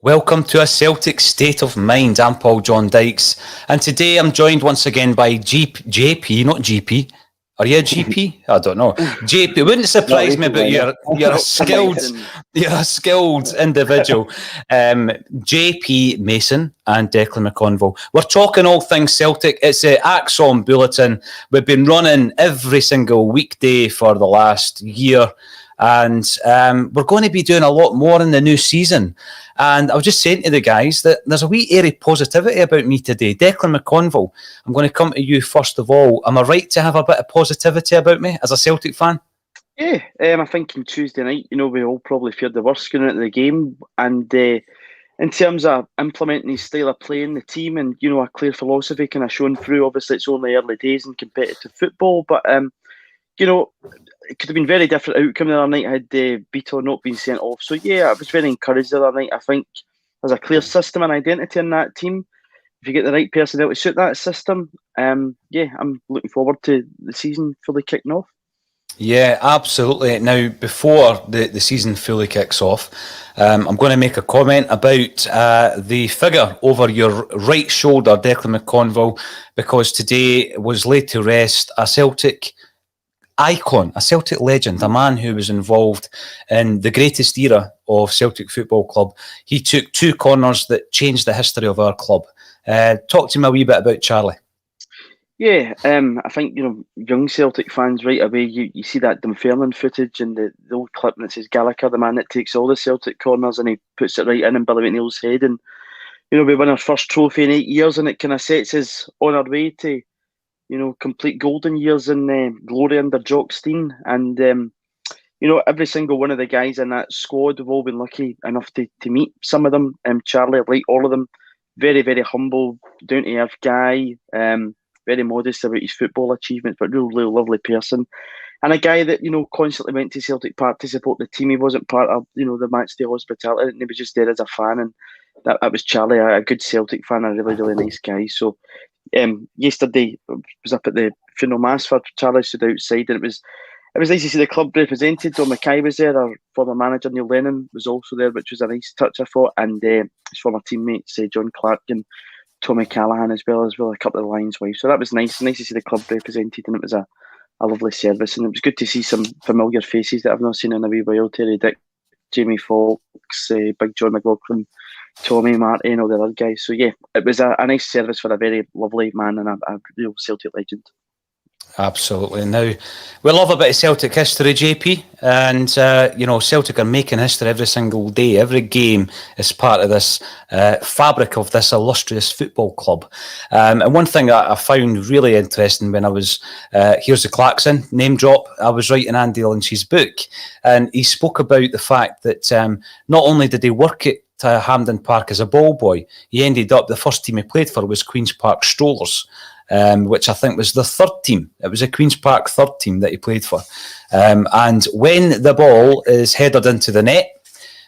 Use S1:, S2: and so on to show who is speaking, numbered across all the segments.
S1: Welcome to A Celtic State of Mind. I'm Paul John Dykes, and today I'm joined once again by JP, not GP. Are you a GP? I don't know. JP, it wouldn't surprise me, but you're a skilled individual. JP Mason and Declan McConville. We're talking all things Celtic. It's the ACSOM Bulletin. We've been running every single weekday for the last year, and we're going to be doing a lot more in the new season. And I was just saying to the guys that there's a wee airy positivity about me today. Declan McConville, I'm going to come to you first of all. Am I right to have a bit of positivity about me as a Celtic fan?
S2: Yeah, I think on Tuesday night, we all probably feared the worst going into the game. And in terms of implementing his style of playing, the team and, a clear philosophy kind of shown through. Obviously, it's only early days in competitive football, but, it could have been a very different outcome the other night had Bitton not been sent off. So, yeah, I was very encouraged the other night. I think there's a clear system and identity in that team. If you get the right personnel to suit that system, I'm looking forward to the season fully kicking off.
S1: Yeah, absolutely. Now, before the season fully kicks off, I'm going to make a comment about the figure over your right shoulder, Declan McConville, because today was laid to rest a Celtic icon, a Celtic legend, a man who was involved in the greatest era of Celtic Football Club. He took two corners that changed the history of our club. Talk to me a wee bit about Charlie.
S2: Yeah, I think, young Celtic fans right away, you see that Dunfermline footage and the old clip that says Gallacher, the man that takes all the Celtic corners and he puts it right in Billy McNeil's head. And, we won our first trophy in 8 years and it kind of sets us on our way to, complete golden years in glory under Jock Stein. And, every single one of the guys in that squad, we've all been lucky enough to meet some of them. Charlie, like all of them, very, very humble, down-to-earth guy, very modest about his football achievements, but really lovely person. And a guy that, constantly went to Celtic Park to support the team. He wasn't part of, the matchday hospitality. He was just there as a fan. And that was Charlie, a good Celtic fan, a really, really nice guy. So yesterday, I was up at the funeral mass for Charlie, stood outside, and it was nice to see the club represented. Don Mackay was there, our former manager Neil Lennon was also there, which was a nice touch, I thought. And his former teammates, John Clark and Tommy Callahan, as well a couple of the Lions' wives. So that was nice to see the club represented, and it was a lovely service. And it was good to see some familiar faces that I've not seen in a wee while. Terry Dick, Jamie Foxx, Big John McLaughlin, Tommy Martin, all the other guys. So yeah, it was a nice service for a very lovely man and a real Celtic legend.
S1: Absolutely. Now, we love a bit of Celtic history, JP, and Celtic are making history every single day. Every game is part of this fabric of this illustrious football club. And one thing I found really interesting when I was, here's the klaxon, name drop, I was writing Andy Lynch's book, and he spoke about the fact that not only did he work at Hampden Park as a ball boy, he ended up, the first team he played for was Queen's Park Strollers. Which I think was the third team. It was a Queen's Park third team that he played for. And when the ball is headed into the net,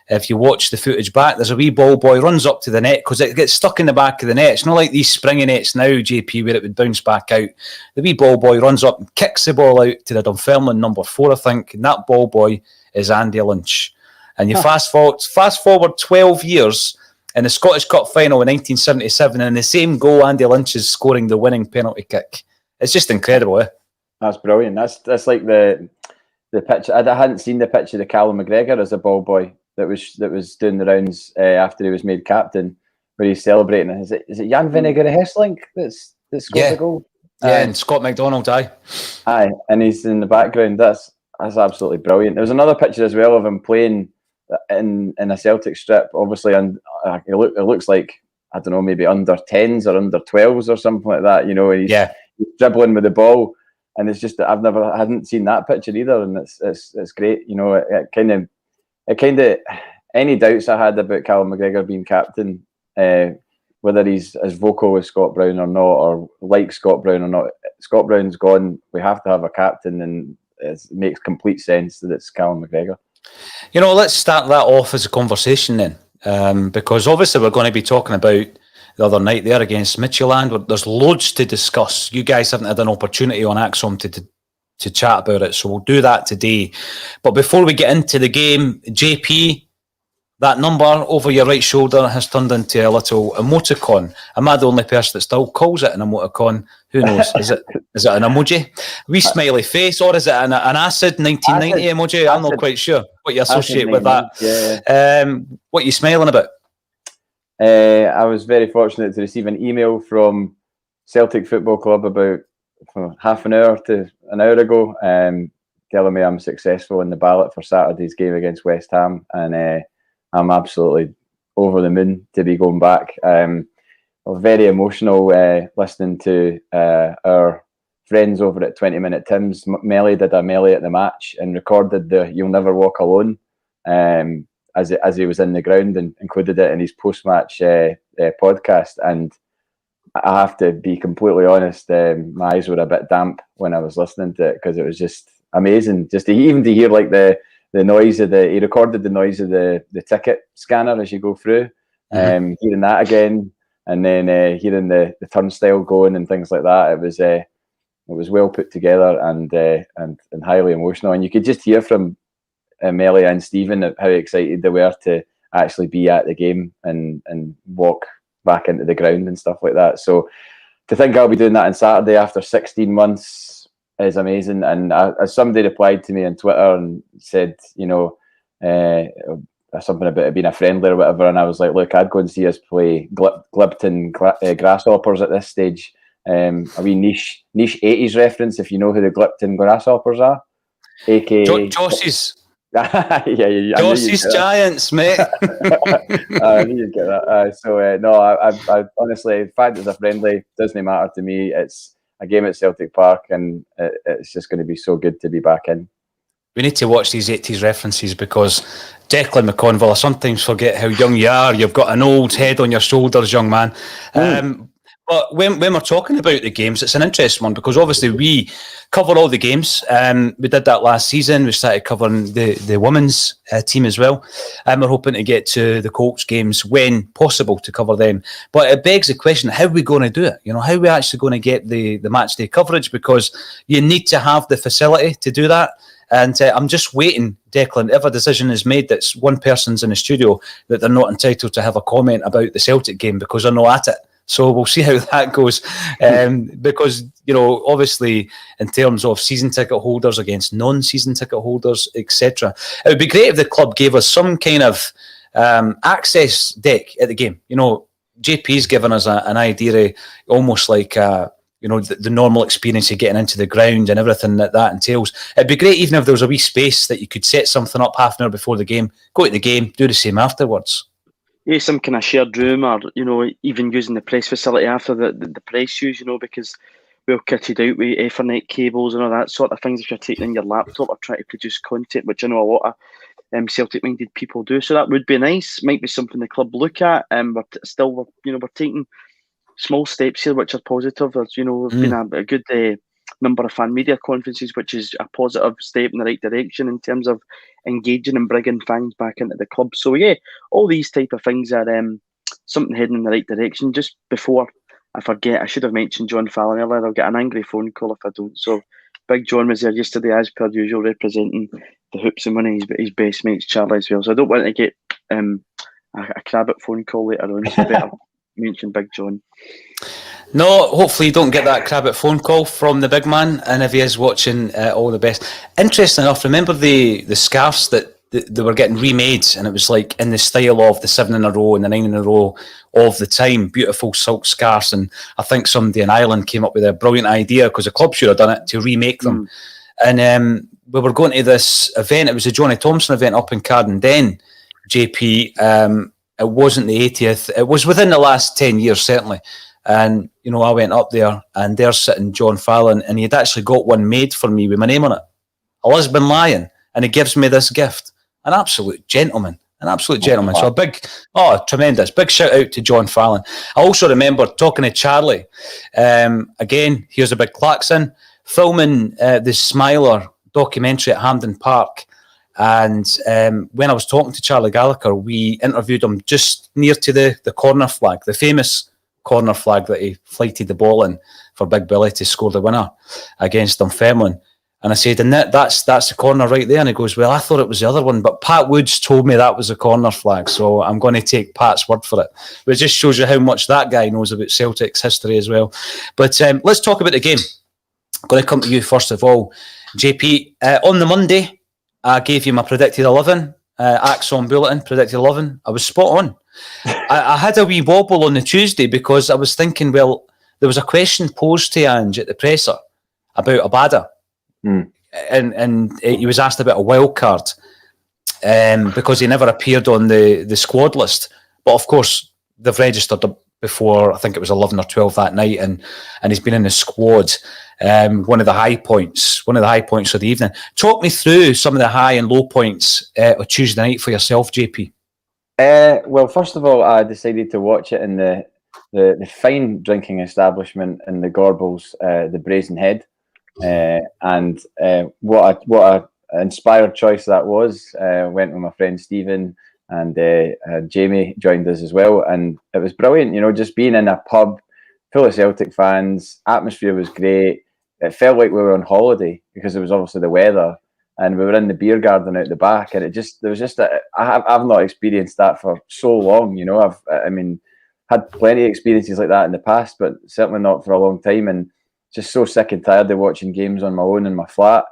S1: if you watch the footage back, there's a wee ball boy runs up to the net because it gets stuck in the back of the net. It's not like these springy nets now, JP, where it would bounce back out. The wee ball boy runs up and kicks the ball out to the Dunfermline number 4, I think, and that ball boy is Andy Lynch. And you fast forward 12 years, in the Scottish Cup final in 1977, and the same goal, Andy Lynch is scoring the winning penalty kick. It's just incredible, eh?
S3: That's brilliant. That's like the picture. I hadn't seen the picture of Callum McGregor as a ball boy that was doing the rounds after he was made captain, where he's celebrating. Is it Jan Vinegar Hesselink that scored the goal?
S1: Yeah, and Scott McDonald, aye,
S3: and he's in the background. That's absolutely brilliant. There was another picture as well of him playing in a Celtic strip, obviously, and it looks like, I don't know, maybe under 10s or under 12s or something like that, and he's dribbling with the ball, and it's just that I hadn't seen that picture either, and it's great, it kind of any doubts I had about Callum McGregor being captain, whether he's as vocal as Scott Brown or not, or like Scott Brown or not, Scott Brown's gone, we have to have a captain, and it makes complete sense that it's Callum McGregor.
S1: Let's start that off as a conversation then, because obviously we're going to be talking about the other night there against Midtjylland. There's loads to discuss. You guys haven't had an opportunity on ACSOM to chat about it, so we'll do that today. But before we get into the game, JP, that number over your right shoulder has turned into a little emoticon. Am I the only person that still calls it an emoticon? Who knows? Is it an emoji? Wee smiley face, or is it an acid 1990 emoji? I'm not quite sure what you associate with that.
S3: Yeah.
S1: What are you smiling about?
S3: I was very fortunate to receive an email from Celtic Football Club about half an hour to an hour ago, telling me I'm successful in the ballot for Saturday's game against West Ham, and I'm absolutely over the moon to be going back. Very emotional listening to our friends over at 20 Minute Tim's. Melly did a Melly at the match and recorded the "You'll Never Walk Alone" as he was in the ground, and included it in his post-match podcast. And I have to be completely honest, my eyes were a bit damp when I was listening to it, because it was just amazing. Just to hear like the noise of he recorded the noise of the ticket scanner as you go through, hearing that again, and then hearing the turnstile going and things like that. It was well put together and highly emotional, and you could just hear from Melly and Stephen how excited they were to actually be at the game and walk back into the ground and stuff like that. So to think I'll be doing that on Saturday after 16 months is amazing. And as somebody replied to me on Twitter and said, something about it being a friendly or whatever, and I was like, look, I'd go and see us play Glipton Grasshoppers at this stage. A wee niche 80s reference, if you know who the Glipton Grasshoppers are, aka
S1: Joss's.
S3: Joss's
S1: Giants, mate.
S3: I knew you'd get that. No, I honestly, the fact it's a friendly doesn't matter to me. It's a game at Celtic Park, and it's just going to be so good to be back in.
S1: We need to watch these 80s references, because Declan McConville, I sometimes forget how young you are. You've got an old head on your shoulders, young man. But when we're talking about the games, it's an interesting one, because obviously we cover all the games. We did that last season. We started covering the women's team as well. And we're hoping to get to the Colts games when possible to cover them. But it begs the question, how are we going to do it? How are we actually going to get the match day coverage? Because you need to have the facility to do that. And I'm just waiting, Declan, if a decision is made that's one person's in the studio, that they're not entitled to have a comment about the Celtic game because they're not at it. So we'll see how that goes. Because, obviously, in terms of season ticket holders against non-season ticket holders, etc., it would be great if the club gave us some kind of access deck at the game. JP's given us an idea, almost like the normal experience of getting into the ground and everything that entails. It'd be great even if there was a wee space that you could set something up half an hour before the game, go to the game, do the same afterwards.
S2: Yeah, some kind of shared room, or even using the press facility after the press use, because we're kitted out with Ethernet cables and all that sort of things if you're taking in your laptop or trying to produce content, which I know a lot of Celtic-minded people do. So that would be nice. Might be something the club look at. We're taking small steps here, which are positive. There's, we've been a good number of fan media conferences, which is a positive step in the right direction in terms of engaging and bringing fans back into the club. So yeah, all these type of things are something heading in the right direction. Just before I forget, I should have mentioned John Fallon earlier. I'll get an angry phone call if I don't. So Big John was there yesterday, as per usual, representing the Hoops and winning his best mates Charlie as well. So I don't want to get a Crabbit phone call later on, so better mention Big John.
S1: No, hopefully you don't get that Crabbit phone call from the big man, and if he is watching, all the best. Interesting enough, remember the scarves that they were getting remade, and it was like in the style of the 7 in a row and the 9 in a row of the time, beautiful silk scarves, and I think somebody in Ireland came up with a brilliant idea, because the club should have done it, to remake them. And we were going to this event, it was a Johnny Thompson event up in Cardenden, JP. It wasn't the 80th, it was within the last 10 years certainly. And, I went up there, and there's sitting John Fallon, and he had actually got one made for me with my name on it. A Lisbon Lion. And he gives me this gift. An absolute gentleman. So a big, tremendous. Big shout out to John Fallon. I also remember talking to Charlie. Again, here's a big klaxon. Filming the Smiler documentary at Hampden Park. And when I was talking to Charlie Gallacher, we interviewed him just near to the corner flag, the famous corner flag that he flighted the ball in for Big Billy to score the winner against Dunfermline. And I said, and that's the corner right there. And he goes, well, I thought it was the other one, but Pat Woods told me that was a corner flag, so I'm going to take Pat's word for it. But it just shows you how much that guy knows about Celtic's history as well. But let's talk about the game. I'm going to come to you first of all, JP. On the Monday, I gave you my predicted 11. ACSOM Bulletin, predicted 11. I was spot on. I had a wee wobble on the Tuesday because I was thinking, well, there was a question posed to Ange at the presser about Abada. And he was asked about a wild card because he never appeared on the squad list. But of course, they've registered before, I think it was 11 or 12 that night, and he's been in the squad. One of the high points of the evening. Talk me through some of the high and low points on Tuesday night for yourself, JP.
S3: Well, first of all, I decided to watch it in the fine drinking establishment in the Gorbals, the Brazen Head. And what a inspired choice that was. Went with my friend Stephen, and Jamie joined us as well, and it was brilliant. You know, just being in a pub full of Celtic fans, atmosphere was great. It felt like we were on holiday because it was obviously the weather, and we were in the beer garden out the back, and I've not experienced that for so long. You know, I've had plenty of experiences like that in the past, but certainly not for a long time, and just so sick and tired of watching games on my own in my flat.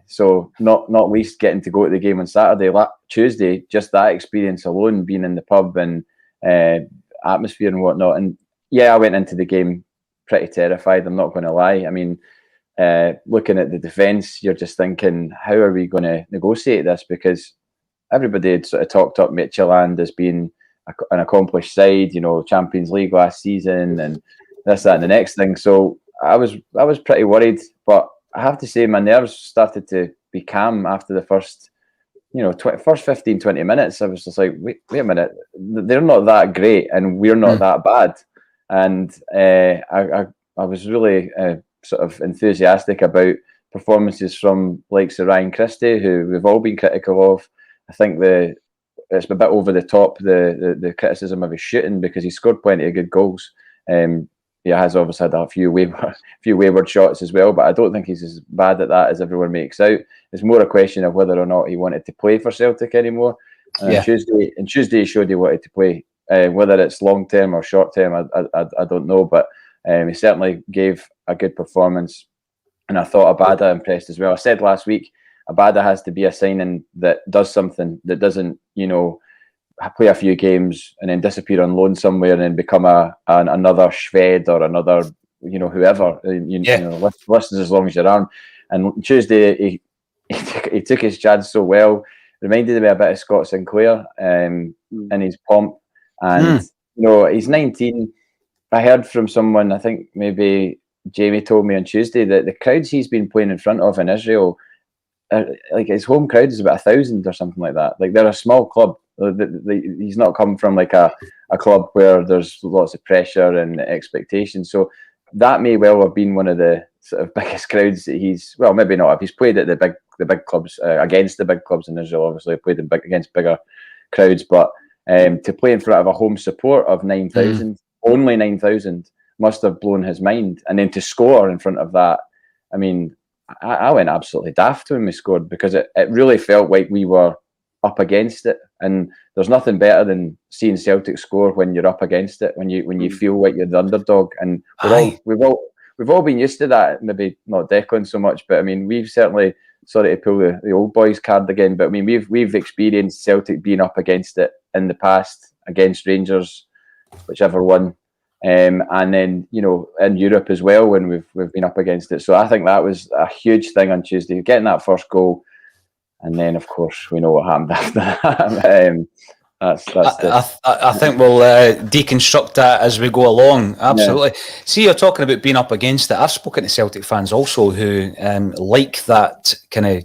S3: So not least getting to go to the game on Saturday, Tuesday, just that experience alone, being in the pub and atmosphere and whatnot. And yeah, I went into the game pretty terrified, I'm not going to lie. I mean, looking at the defence, you're just thinking, how are we going to negotiate this? Because everybody had sort of talked up Midtjylland as being an accomplished side, you know, Champions League last season and this, that and the next thing. So I was pretty worried, but I have to say my nerves started to be calm after the first, first 15, 20 minutes. I was just like, wait a minute, they're not that great and we're not that bad. And I was really sort of enthusiastic about performances from likes of Ryan Christie, who we've all been critical of. I think it's a bit over the top, the criticism of his shooting, because he scored plenty of good goals. He has obviously had a few wayward shots as well, but I don't think he's as bad at that as everyone makes out. It's more a question of whether or not he wanted to play for Celtic anymore. And Tuesday he showed he wanted to play. Whether it's long term or short term, I don't know, but he certainly gave a good performance. And I thought Abada impressed as well. I said last week, Abada has to be a signing that does something, that doesn't, play a few games and then disappear on loan somewhere and then become another Shved or another, whoever. List as long as your arm. And Tuesday, he took his chance so well. Reminded me a bit of Scott Sinclair in his pomp. And, he's 19. I heard from someone, I think maybe Jamie told me on Tuesday, that the crowds he's been playing in front of in Israel, like his home crowd is about 1,000 or something like that. Like, they're a small club. He's not come from like a club where there's lots of pressure and expectation. So that may well have been one of the sort of biggest crowds that maybe not. If he's played at the big clubs, against the big clubs in Israel, obviously played against bigger crowds, but to play in front of a home support of 9,000, only 9,000, must have blown his mind. And then to score in front of that, I mean, I went absolutely daft when we scored, because it really felt like we were up against it, and there's nothing better than seeing Celtic score when you're up against it, when you feel like you're the underdog. And we've all been used to that. Maybe not Declan so much, but I mean, we've certainly, sorry to pull the old boys card again, but I mean, we've experienced Celtic being up against it in the past against Rangers, whichever one, and then in Europe as well when we've been up against it. So I think that was a huge thing on Tuesday, getting that first goal. And then, of course, we know what happened after that. I
S1: think we'll deconstruct that as we go along. Absolutely. Yeah. See, you're talking about being up against it. I've spoken to Celtic fans also who like that kind of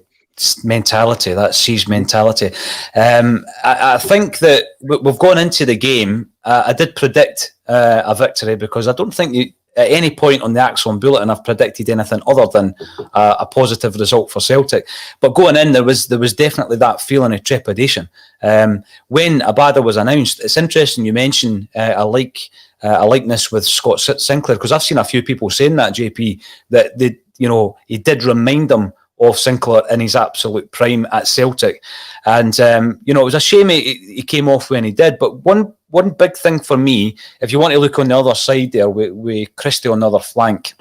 S1: mentality, that siege mentality. I think that we've gone into the game. I did predict a victory, because I don't think at any point on the ACSOM Bulletin I've predicted anything other than a positive result for Celtic. But going in, there was definitely that feeling of trepidation. When Abada was announced, it's interesting you mention a likeness with Scott Sinclair, because I've seen a few people saying that, JP, that he did remind them of Sinclair in his absolute prime at Celtic. And, it was a shame he came off when he did. But one big thing for me, if you want to look on the other side there with Christie on the other flank,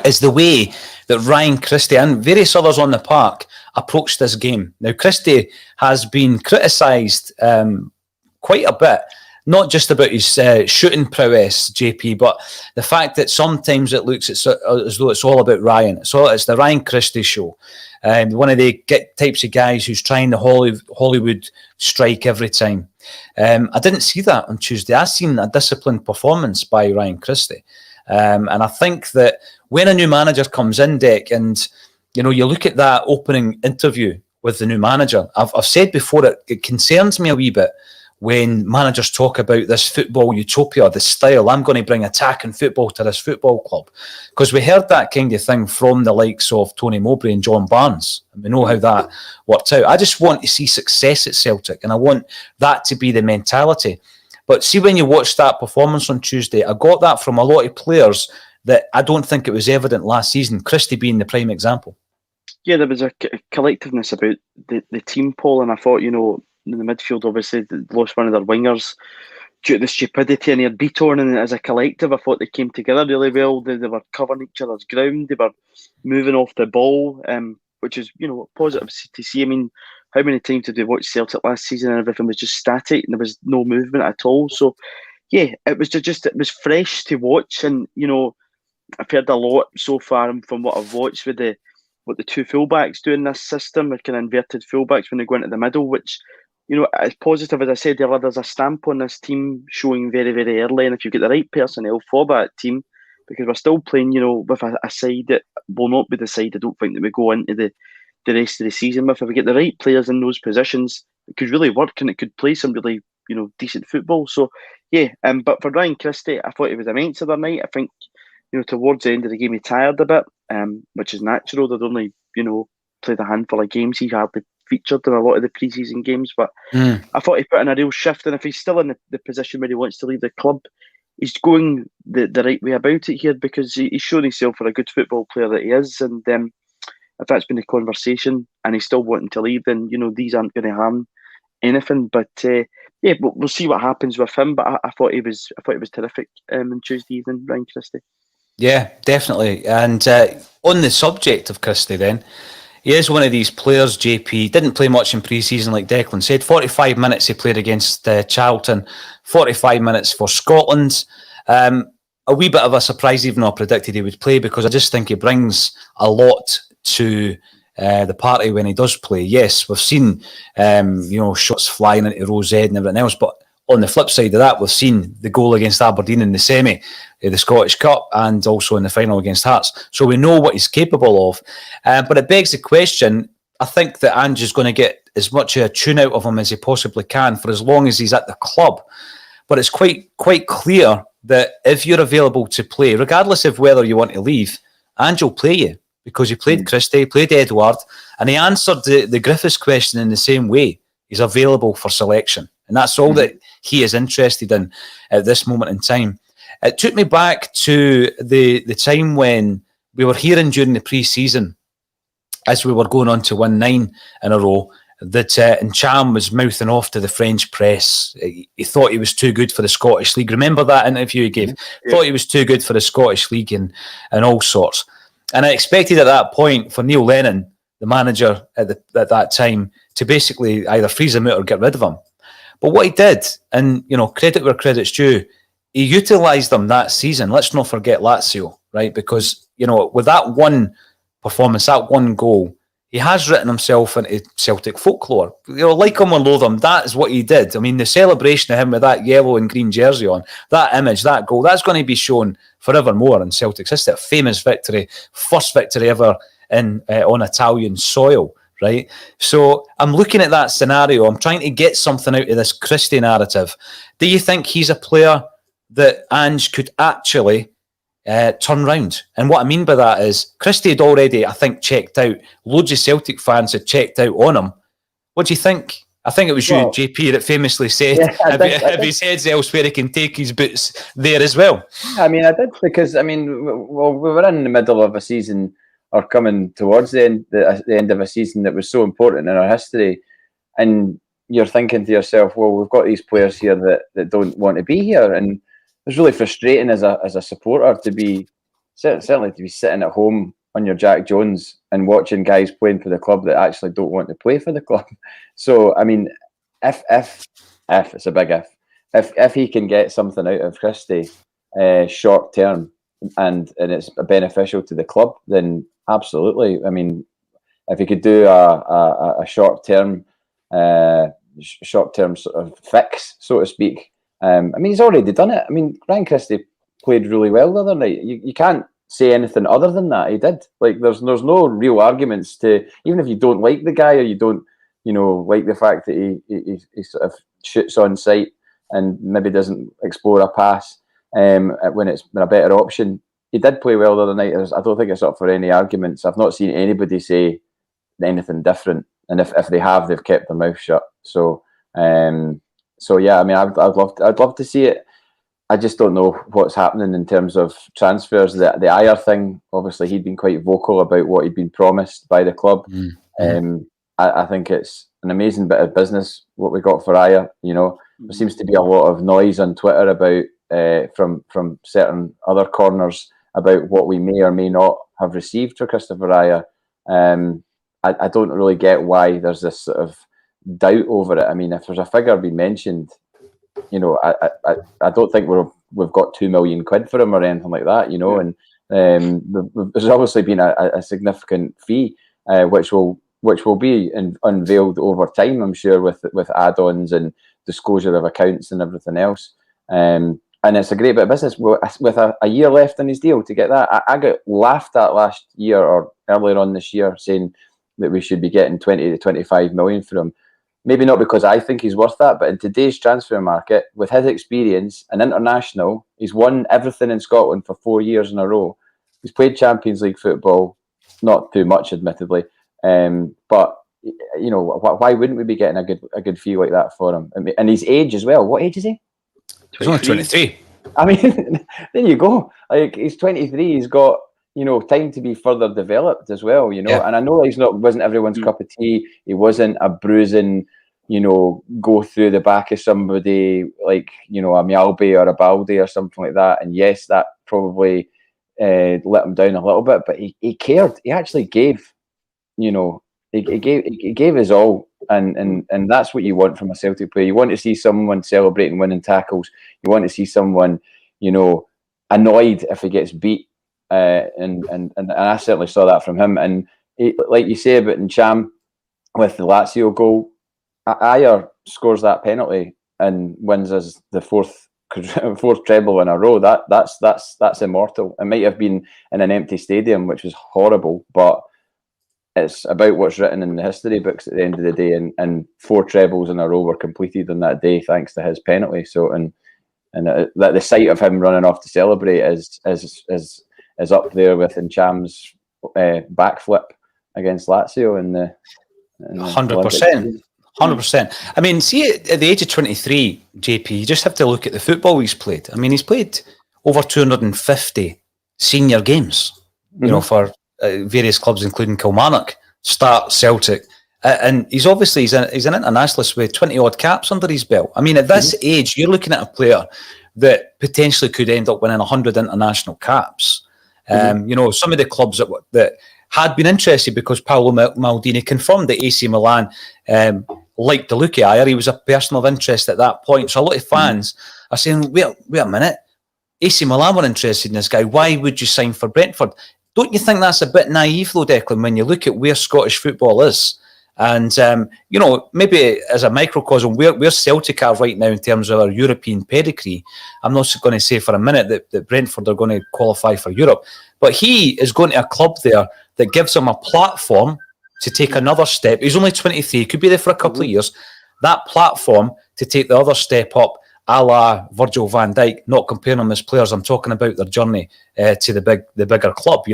S1: is the way that Ryan Christie and various others on the park approached this game. Now, Christie has been criticised quite a bit, not just about his shooting prowess, JP, but the fact that sometimes it looks as though it's all about Ryan. It's the Ryan Christie show. One of the types of guys who's trying the Hollywood strike every time. I didn't see that on Tuesday. I seen a disciplined performance by Ryan Christie. And I think that when a new manager comes in, Dick, and you look at that opening interview with the new manager, I've said before, it concerns me a wee bit when managers talk about this football utopia, the style, I'm going to bring attacking football to this football club. Because we heard that kind of thing from the likes of Tony Mowbray and John Barnes. And we know how that worked out. I just want to see success at Celtic, and I want that to be the mentality. But see, when you watch that performance on Tuesday, I got that from a lot of players that I don't think it was evident last season, Christie being the prime example. Yeah,
S2: there was a collectiveness about the team, Paul, and I thought, in the midfield, obviously, they lost one of their wingers due to the stupidity, and he had Bitton, and as a collective, I thought they came together really well. They were covering each other's ground, they were moving off the ball, which is, positive to see. I mean, how many times did we watch Celtic last season and everything was just static and there was no movement at all? So, yeah, it was fresh to watch, and, I've heard a lot so far from what I've watched with what the two fullbacks do in this system, the kind of inverted fullbacks when they go into the middle, which, as positive as I said earlier, there's a stamp on this team showing very, very early, and if you get the right personnel for that team, because we're still playing, with a side that will not be the side I don't think that we go into the rest of the season with. If we get the right players in those positions, it could really work and it could play some really, decent football. So, yeah, but for Ryan Christie, I thought he was immense the other night. I think, towards the end of the game, he tired a bit, which is natural. They'd only, played a handful of games. He hardly featured in a lot of the pre-season games, but I thought he put in a real shift, and if he's still in the position where he wants to leave the club, he's going the right way about it here, because he's shown himself for a good football player that he is, and if that's been the conversation and he's still wanting to leave, then these aren't going to harm anything. But yeah, we'll see what happens with him. But I thought he was terrific on Tuesday evening, Ryan Christie.
S1: Yeah, definitely. And on the subject of Christie, then, he is one of these players, JP, didn't play much in pre-season, like Declan said. 45 minutes he played against Charlton, 45 minutes for Scotland. A wee bit of a surprise, even though I predicted he would play, because I just think he brings a lot to the party when he does play. Yes, we've seen shots flying into Rose Ed and everything else, but on the flip side of that, we've seen the goal against Aberdeen in the semi, the Scottish Cup, and also in the final against Hearts. So we know what he's capable of. But it begs the question, I think that Ange is going to get as much a tune out of him as he possibly can for as long as he's at the club. But it's quite clear that if you're available to play, regardless of whether you want to leave, Ange will play you, because he played Christie, played Edward, and he answered the Griffiths question in the same way. He's available for selection. And that's all that he is interested in at this moment in time. It took me back to the time when we were hearing during the pre-season, as we were going on to win 9 in a row, that Ncham was mouthing off to the French press. He thought he was too good for the Scottish League. Remember that interview he gave? Yeah. Thought he was too good for the Scottish League and all sorts. And I expected at that point for Neil Lennon, the manager at that time, to basically either freeze him out or get rid of him. But what he did, and credit where credit's due, he utilised them that season. Let's not forget Lazio, right? Because with that one performance, that one goal, he has written himself into Celtic folklore. Like him or loathe him, that is what he did. I mean, the celebration of him with that yellow and green jersey on, that image, that goal, that's going to be shown forevermore in Celtic's history. A famous victory, first victory ever on Italian soil. Right, so I'm looking at that scenario. I'm trying to get something out of this Christie narrative. Do you think he's a player that Ange could actually turn round? And what I mean by that is Christie had already, I think, checked out. Loads of Celtic fans had checked out on him. What do you think? I think it was you, JP, that famously said, if his head's elsewhere, he can take his boots there as well.
S3: I mean, I did, because, we were in the middle of a season are coming towards the end of a season that was so important in our history, and you're thinking to yourself, well, we've got these players here that don't want to be here, and it's really frustrating as a supporter to be certainly to be sitting at home on your Jack Jones and watching guys playing for the club that actually don't want to play for the club. So I mean, if it's a big if he can get something out of Christie short term and it's beneficial to the club, then absolutely. I mean, if he could do a short term sort of fix, so to speak. I mean, he's already done it. I mean, Ryan Christie played really well the other night. You can't say anything other than that. He did. Like, there's no real arguments to, even if you don't like the guy or you don't, like the fact that he sort of shoots on sight and maybe doesn't explore a pass when it's been a better option. He did play well the other night. I don't think it's up for any arguments. I've not seen anybody say anything different, and if they have, they've kept their mouth shut. So yeah, I mean, I'd love to see it. I just don't know what's happening in terms of transfers. The Ajer thing, obviously, he'd been quite vocal about what he'd been promised by the club. I think it's an amazing bit of business what we got for Ajer. There seems to be a lot of noise on Twitter about from certain other corners about what we may or may not have received for Christopher Ajer. I don't really get why there's this sort of doubt over it. I mean, if there's a figure being mentioned, I don't think we've got £2 million for him or anything like that, and there's obviously been a significant fee, which will be unveiled over time, I'm sure, with add-ons and disclosure of accounts and everything else. And it's a great bit of business with a year left in his deal to get that. I got laughed at last year or earlier on this year saying that we should be getting 20 to 25 million for him. Maybe not because I think he's worth that, but in today's transfer market, with his experience and international, he's won everything in Scotland for 4 years in a row. He's played Champions League football, not too much, admittedly, but why wouldn't we be getting a good fee like that for him? I mean, and his age as well. What age is he?
S1: He's only 23.
S3: I mean, there you go. Like, he's 23. He's got time to be further developed as well.
S1: Yeah.
S3: And I know wasn't everyone's cup of tea. He wasn't a bruising, go through the back of somebody like a Mialbi or a Baldi or something like that. And yes, that probably let him down a little bit. But he cared. He actually gave. He gave his all, and that's what you want from a Celtic player. You want to see someone celebrating winning tackles. You want to see someone, annoyed if he gets beat. And I certainly saw that from him. And like you say about Ncham with the Lazio goal, Ajer scores that penalty and wins us the fourth treble in a row. That's immortal. It might have been in an empty stadium, which was horrible, but it's about what's written in the history books at the end of the day. And 4 trebles in a row were completed on that day thanks to his penalty. So and the sight of him running off to celebrate is up there with Ncham's backflip against Lazio in the
S1: 100%. 100%. I mean, see, at the age of 23, JP, you just have to look at the football he's played. I mean, he's played over 250 senior games, for various clubs, including Kilmarnock, Start, Celtic. And he's an internationalist with 20-odd caps under his belt. I mean, at this age, you're looking at a player that potentially could end up winning 100 international caps. Some of the clubs that had been interested, because Paolo Maldini confirmed that AC Milan liked the look of Ajer. He was a person of interest at that point. So a lot of fans are saying, wait a minute, AC Milan were interested in this guy. Why would you sign for Brentford? Don't you think that's a bit naive, though, Declan, when you look at where Scottish football is? And, maybe as a microcosm, where Celtic are right now in terms of our European pedigree, I'm not going to say for a minute that Brentford are going to qualify for Europe, but he is going to a club there that gives him a platform to take another step. He's only 23, could be there for a couple of years. That platform to take the other step up, a la Virgil van Dijk, not comparing them as players. I'm talking about their journey to the bigger club,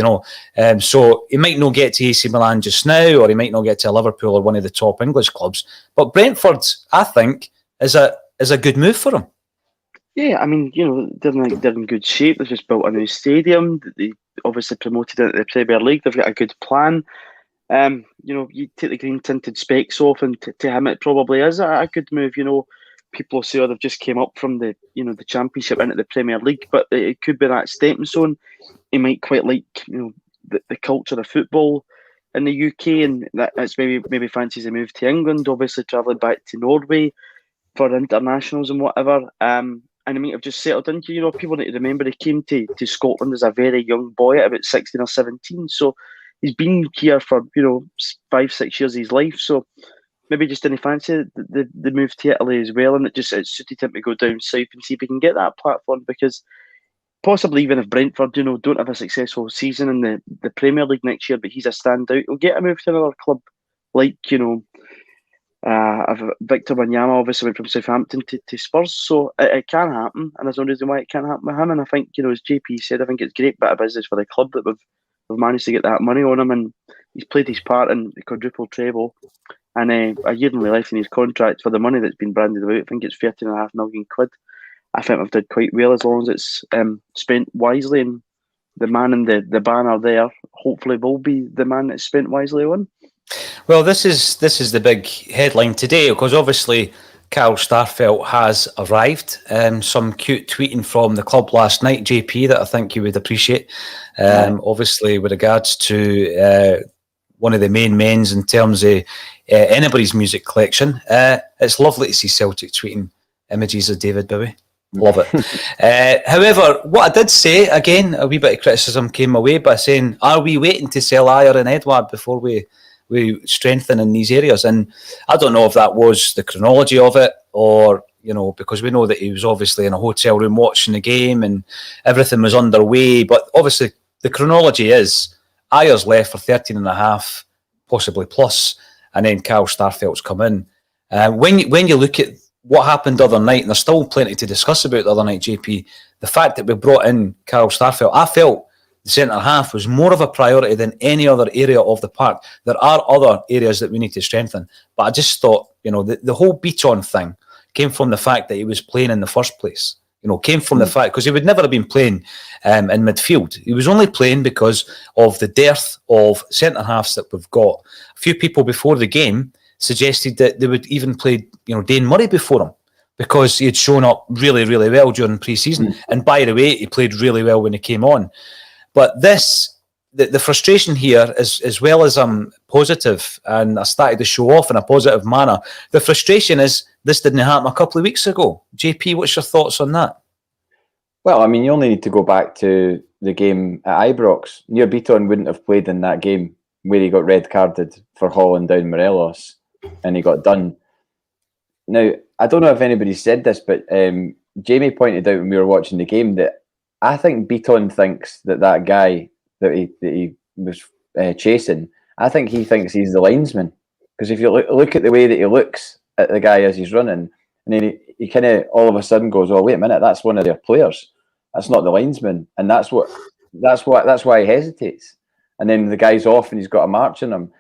S1: So he might not get to AC Milan just now, or he might not get to Liverpool or one of the top English clubs. But Brentford, I think, is a good move for him.
S2: Yeah, I mean, they're in good shape. They've just built a new stadium. They obviously promoted into the Premier League. They've got a good plan. You take the green tinted specs off, and to him it probably is a good move. People say, oh, they've just came up from the Championship into the Premier League, but it could be that stepping stone. He might quite like the culture of football in the UK, and that's maybe fancies a move to England. Obviously, travelling back to Norway for internationals and whatever. And he might have just settled into. People need to remember he came to Scotland as a very young boy at about 16 or 17. So he's been here for 5-6 years of his life. So maybe just didn't fancy the move to Italy as well, and it suited him to go down south and see if he can get that platform, because possibly even if Brentford, don't have a successful season in the Premier League next year, but he's a standout, he'll get a move to another club like, Victor Wanyama obviously went from Southampton to Spurs, so it can happen, and there's no reason why it can't happen with him. And I think, as JP said, I think it's great bit of business for the club that we've managed to get that money on him, and he's played his part in the quadruple treble, and a year only left in his contract for the money that's been branded about. I think it's £13.5 million. I think we've done quite well as long as it's spent wisely, and the man in the banner there hopefully will be the man that's spent wisely on.
S1: Well, this is the big headline today, because obviously Carl Starfelt has arrived. Some cute tweeting from the club last night, JP, that I think you would appreciate. Obviously, with regards to one of the main men's in terms of anybody's music collection, it's lovely to see Celtic tweeting images of David Bowie. Love it. However, what I did say, again, a wee bit of criticism came away by saying, are we waiting to sell Ayer and Edouard before we strengthen in these areas? And I don't know if that was the chronology of it, or, because we know that he was obviously in a hotel room watching the game and everything was underway. But obviously the chronology is Ayer's left for 13.5, possibly plus, and then Carl Starfelt's come in. When you look at what happened the other night, and there's still plenty to discuss about the other night, JP, the fact that we brought in Carl Starfelt, I felt the centre-half was more of a priority than any other area of the park. There are other areas that we need to strengthen, but I just thought, the whole Bitton thing came from the fact that he was playing in the first place. Came from the fact, because he would never have been playing in midfield. He was only playing because of the dearth of centre-halves that we've got. A few people before the game suggested that they would even play, Dane Murray before him, because he had shown up really, really well during pre-season. And by the way, he played really well when he came on. But the frustration here, as well as I'm positive and I started to show off in a positive manner, the frustration is this didn't happen a couple of weeks ago. JP, what's your thoughts on that?
S3: Well, I mean, you only need to go back to the game at Ibrox. Near Bitton wouldn't have played in that game where he got red carded for hauling down Morelos and he got done. Now, I don't know if anybody said this, but Jamie pointed out when we were watching the game that I think Bitton thinks that guy that he was chasing, I think he thinks he's the linesman. Because if you look at the way that he looks at the guy as he's running, and then he kind of all of a sudden goes, "Oh, wait a minute, that's one of their players. That's not the linesman," and that's why he hesitates. And then the guy's off, and he's got a march in him.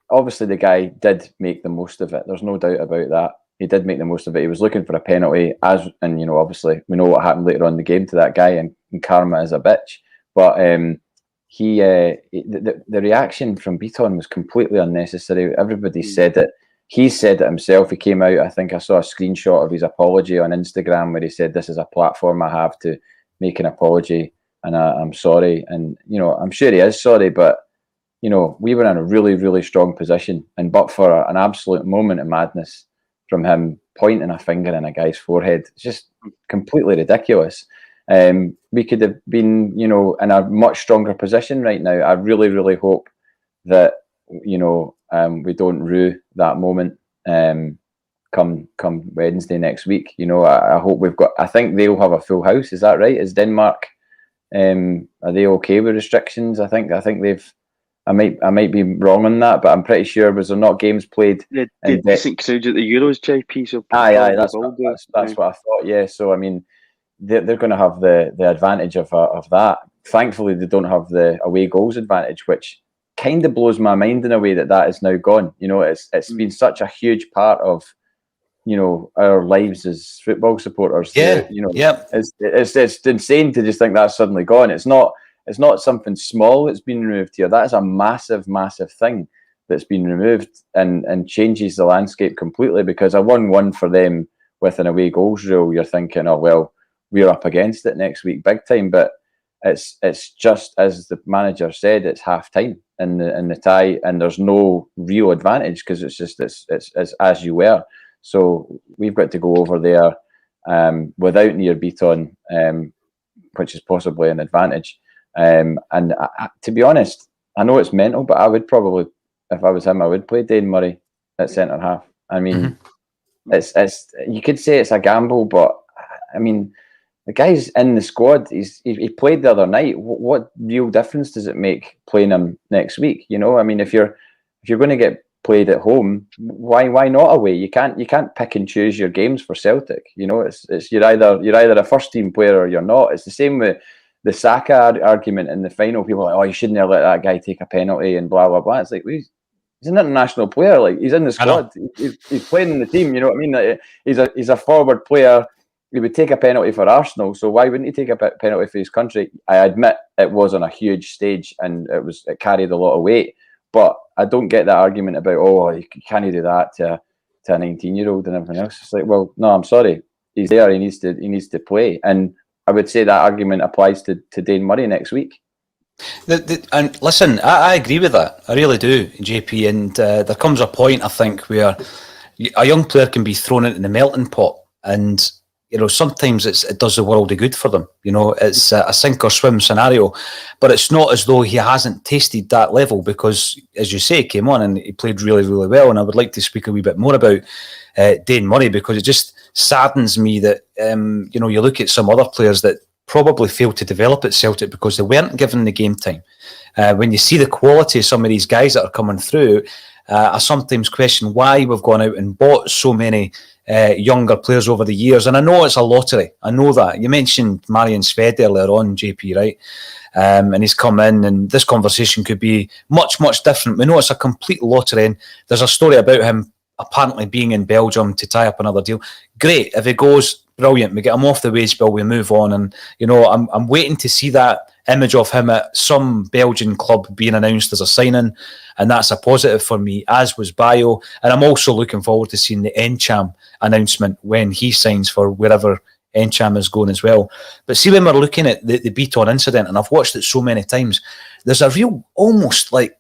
S3: Obviously, the guy did make the most of it. There's no doubt about that. He did make the most of it. He was looking for a penalty, and obviously we know what happened later on in the game to that guy, and karma is a bitch. But the reaction from Bitton was completely unnecessary. Everybody said it. He said it himself. He came out. I think I saw a screenshot of his apology on Instagram where he said, "This is a platform I have to make an apology, and I'm sorry." And I'm sure he is sorry, but we were in a really, really strong position, and but for an absolute moment of madness from him pointing a finger in a guy's forehead, it's just completely ridiculous. We could have been, in a much stronger position right now. I really, really hope that, we don't rue that moment come Wednesday next week. I hope I think they'll have a full house. Is that right? Is Denmark, are they okay with restrictions? I think they've, I might be wrong on that, but I'm pretty sure was there not games played?
S2: The decent crowds at the Euros, JP. So
S3: aye, that's what I thought. Yeah, so I mean, they're going to have the advantage of that. Thankfully, they don't have the away goals advantage, which kind of blows my mind in a way that is now gone. It's been such a huge part of our lives as football supporters.
S1: Yeah,
S3: it's insane to just think that's suddenly gone. It's not it's not something small that's been removed here. That is a massive, massive thing that's been removed and changes the landscape completely, because a 1-1 for them with an away goals rule, you're thinking, oh, well, we're up against it next week big time. But it's just, as the manager said, it's half time in the tie, and there's no real advantage because it's as you were. So we've got to go over there without near Bitton, which is possibly an advantage. And to be honest, I know it's mental, but I would probably, if I was him, I would play Dane Murray at centre half. I mean, it's you could say it's a gamble, but I mean, the guy's in the squad. He played the other night. What real difference does it make playing him next week? You know, I mean, if you're going to get played at home, why not away? You can't pick and choose your games for Celtic. You know, it's you're either a first team player or you're not. It's the same with the Saka argument in the final. People are like, oh, you shouldn't have let that guy take a penalty and blah blah blah. It's like, he's an international player. Like, he's in the squad. He's playing in the team. You know what I mean? Like, he's a forward player. He would take a penalty for Arsenal, so why wouldn't he take a penalty for his country? I admit it was on a huge stage and it carried a lot of weight, but I don't get that argument about, oh, you can't do that to a 19-year-old and everything else. It's like, well, no, I'm sorry, he's there. He needs to play, and I would say that argument applies to Dane Murray next week.
S1: And listen, I agree with that. I really do, JP. And there comes a point, I think, where a young player can be thrown into the melting pot, and you know, sometimes it does the world of good for them. You know, it's a sink or swim scenario, but it's not as though he hasn't tasted that level, because, as you say, he came on and he played really, really well. And I would like to speak a wee bit more about Dane Murray, because it just saddens me that, you know, you look at some other players that probably failed to develop at Celtic because they weren't given the game time. When you see the quality of some of these guys that are coming through, I sometimes question why we've gone out and bought so many younger players over the years. And I know it's a lottery. I know that. You mentioned Marian Sved earlier on, JP, right? And he's come in, and this conversation could be much, much different. We know it's a complete lottery, and there's a story about him apparently being in Belgium to tie up another deal. Great. If he goes, brilliant. We get him off the wage bill, we move on. And, you know, I'm waiting to see that image of him at some Belgian club being announced as a signing, and that's a positive for me, as was Bayo. And I'm also looking forward to seeing the Encham announcement when he signs for wherever Encham is going as well. But see, when we're looking at the Bitton incident, and I've watched it so many times, there's a real almost like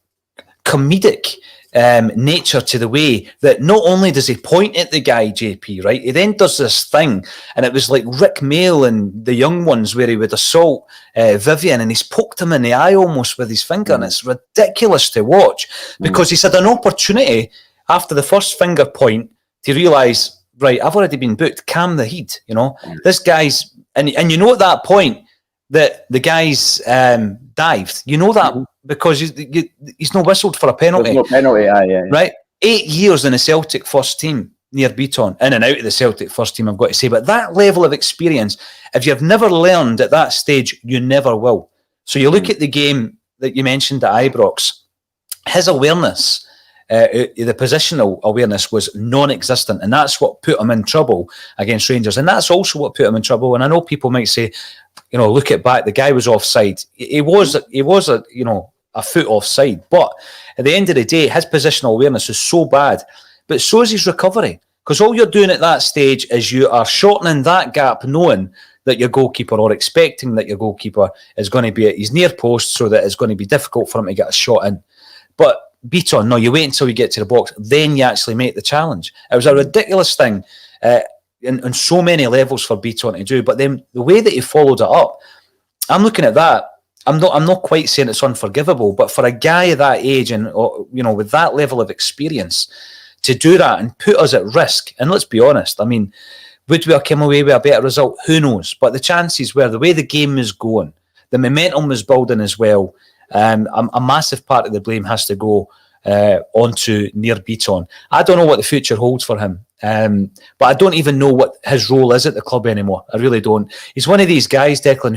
S1: comedic nature to the way that not only does he point at the guy, JP, right, he then does this thing, and it was like Rick Mail and the young ones where he would assault Vivian, and he's poked him in the eye almost with his finger, and it's ridiculous to watch, because he's had an opportunity after the first finger point to realise, right, I've already been booked, calm the heat, you know. This guy's, and you know at that point that the guy's dived, you know that, because he's not whistled for a penalty.
S3: There's no penalty, yeah.
S1: Right? 8 years in the Celtic first team near Bitton, in and out of the Celtic first team, I've got to say. But that level of experience, if you've never learned at that stage, you never will. So you look at the game that you mentioned at Ibrox, his awareness, the positional awareness was non-existent, and that's what put him in trouble against Rangers, and that's also what put him in trouble. And I know people might say, you know, look it back, the guy was offside. He was a foot offside, but at the end of the day, his positional awareness is so bad, but so is his recovery, because all you're doing at that stage is you are shortening that gap, knowing that your goalkeeper, or expecting that your goalkeeper is going to be at his near post, so that it's going to be difficult for him to get a shot in. But Bitton, no, you wait until you get to the box, then you actually make the challenge. It was a ridiculous thing in so many levels for Bitton to do, but then the way that he followed it up, I'm looking at that. I'm not quite saying it's unforgivable, but for a guy that age and, you know, with that level of experience, to do that and put us at risk, and let's be honest, I mean, would we have come away with a better result? Who knows? But the chances were, the way the game is going, the momentum was building as well. A massive part of the blame has to go onto Nir Bitton. I don't know what the future holds for him, but I don't even know what his role is at the club anymore. I really don't. He's one of these guys, Declan,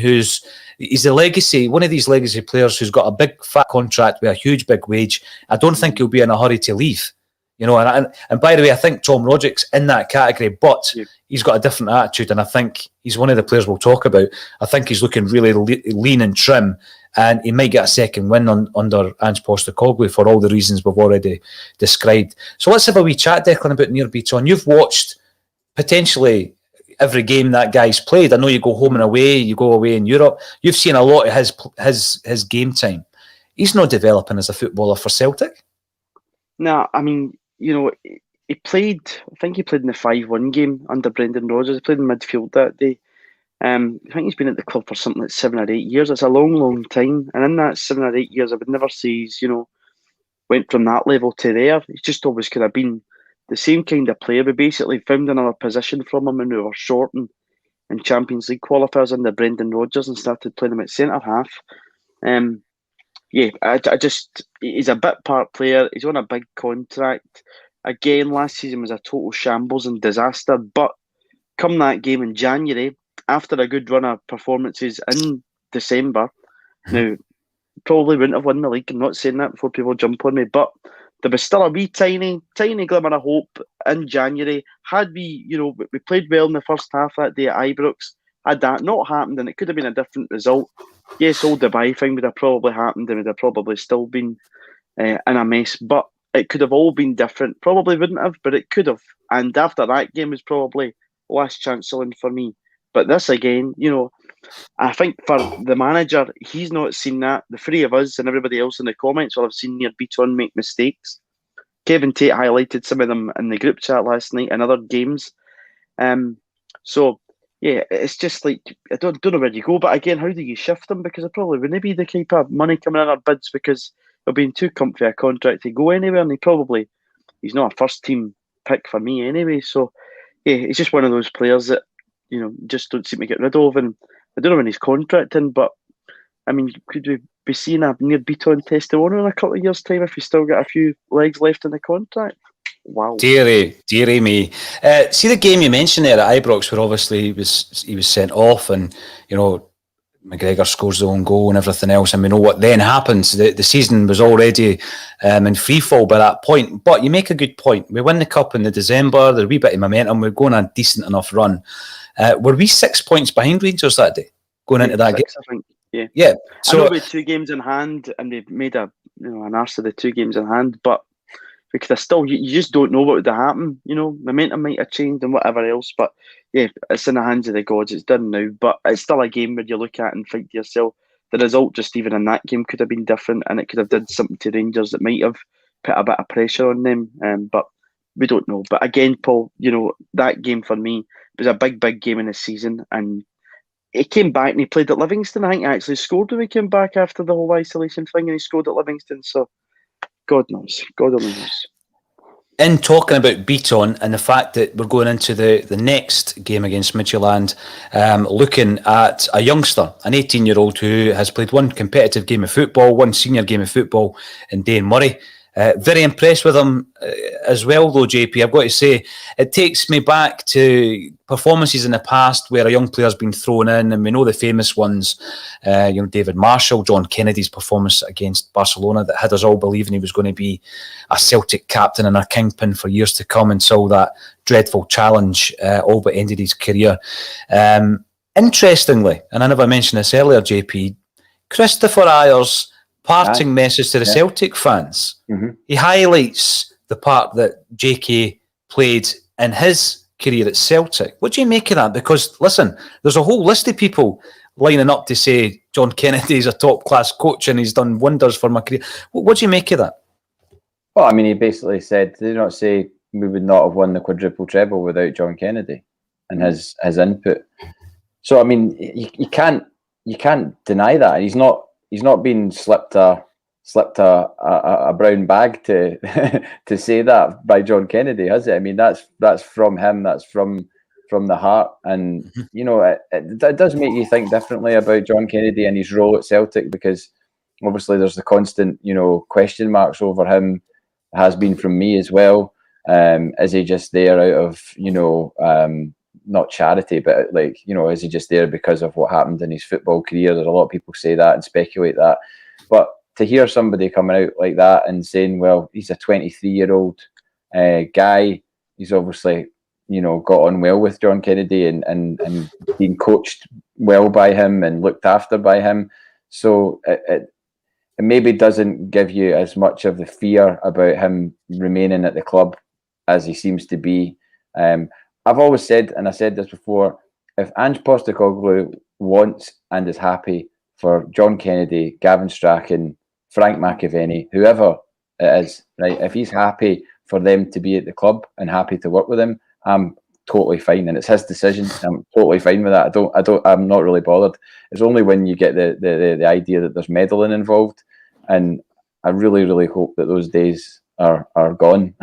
S1: he's a legacy, one of these legacy players who's got a big fat contract with a huge big wage. I don't think he'll be in a hurry to leave. You know, and by the way, I think Tom Roderick's in that category, but he's got a different attitude, and I think he's one of the players we'll talk about. I think he's looking really lean and trim, and he might get a second win under Ange Postecoglou for all the reasons we've already described. So let's have a wee chat, Declan, about Nir Bitton. You've watched potentially every game that guy's played. I know you go home and away, you go away in Europe. You've seen a lot of his game time. He's not developing as a footballer for Celtic.
S2: No, I mean, you know, he played, I think he played in the 5-1 game under Brendan Rodgers. He played in midfield that day. I think he's been at the club for something like 7 or 8 years. It's a long, long time. And in that 7 or 8 years, I would never say he's, you know, went from that level to there. He's just always kind of been the same kind of player. We basically found another position from him when we were short in Champions League qualifiers under Brendan Rodgers and started playing him at centre half. I just, he's a bit part player. He's on a big contract. Again, last season was a total shambles and disaster. But come that game in January, after a good run of performances in December, now, probably wouldn't have won the league. I'm not saying that before people jump on me, but there was still a wee tiny glimmer of hope in January. Had we, you know, we played well in the first half that day at Ibrox. Had that not happened, and it could have been a different result. Yes, old Dubai thing would have probably happened, and would have probably still been in a mess. But it could have all been different. Probably wouldn't have, but it could have. And after that game was probably last chance saloon for me. But this again, you know, I think for the manager, he's not seen that. The three of us and everybody else in the comments will have seen Nir Bitton make mistakes. Kevin Tate highlighted some of them in the group chat last night and other games. So yeah, it's just like, I don't know where you go, but again, how do you shift them? Because it probably wouldn't be the type of money coming in our bids, because he'll be in too comfy a contract to go anywhere, and he's not a first team pick for me anyway. So yeah, he's just one of those players that, you know, just don't seem to get rid of. And I don't know when he's contracting, but I mean, could we be seeing a Nir Bitton testimonial in a couple of years' time if he's still got a few legs left in the contract? Wow.
S1: Deary me. See the game you mentioned there at Ibrox, where obviously he was sent off, and you know, McGregor scores the own goal and everything else, and we know what then happens. The season was already in free fall by that point. But you make a good point. We win the cup in the December. There's a wee bit of momentum. We're going on a decent enough run. Were we 6 points behind Rangers that day going into that game?
S2: I think. Yeah.
S1: Yeah.
S2: So I know we had 2 games in hand, and they've made an arse of the 2 games in hand, but because still, you just don't know what would have happened. You know, momentum might have changed and whatever else. But yeah, it's in the hands of the gods. It's done now. But it's still a game where you look at and think to yourself, the result just even in that game could have been different, and it could have did something to Rangers that might have put a bit of pressure on them. But we don't know. But again, Paul, you know, that game for me was a big game in the season, and he came back and he played at Livingston. I think he actually scored when he came back after the whole isolation thing, and he scored at Livingston. So God knows. God only knows.
S1: In talking about Bitton and the fact that we're going into the next game against Midtjylland, looking at a youngster, an 18-year-old who has played one competitive game of football, one senior game of football in Dane Murray. Very impressed with him as well, though, JP. I've got to say, it takes me back to performances in the past where a young player's been thrown in, and we know the famous ones, David Marshall, John Kennedy's performance against Barcelona that had us all believing he was going to be a Celtic captain and a kingpin for years to come, until that dreadful challenge all but ended his career. Interestingly, and I never mentioned this earlier, JP, Christopher Ayer's parting message to the Celtic fans. Mm-hmm. He highlights the part that JK played in his career at Celtic. What do you make of that? Because, listen, there's a whole list of people lining up to say John Kennedy's a top-class coach and he's done wonders for my career. What do you make of that?
S3: Well, I mean, he basically said, did he not say we would not have won the quadruple treble without John Kennedy and his input? So, I mean, you can't deny that. He's not been slipped a brown bag to to say that by John Kennedy, has it? I mean, that's from him. That's from the heart, and you know, it does make you think differently about John Kennedy and his role at Celtic, because obviously there's the constant, you know, question marks over him. It has been from me as well. Is he just there out of, you know, not charity, but like, you know, is he just there because of what happened in his football career? There's a lot of people say that and speculate that, but to hear somebody coming out like that and saying, well, he's a 23-year-old Guy, he's obviously, got on well with John Kennedy and being coached well by him and looked after by him. So it maybe doesn't give you as much of the fear about him remaining at the club as he seems to be. I've always said, and I said this before, if Ange Postecoglou wants and is happy for John Kennedy, Gavin Strachan, Frank McAvenny, whoever it is, right? If he's happy for them to be at the club and happy to work with him, I'm totally fine, and it's his decision. I'm totally fine with that. I'm not really bothered. It's only when you get the idea that there's meddling involved, and I really, really hope that those days are gone,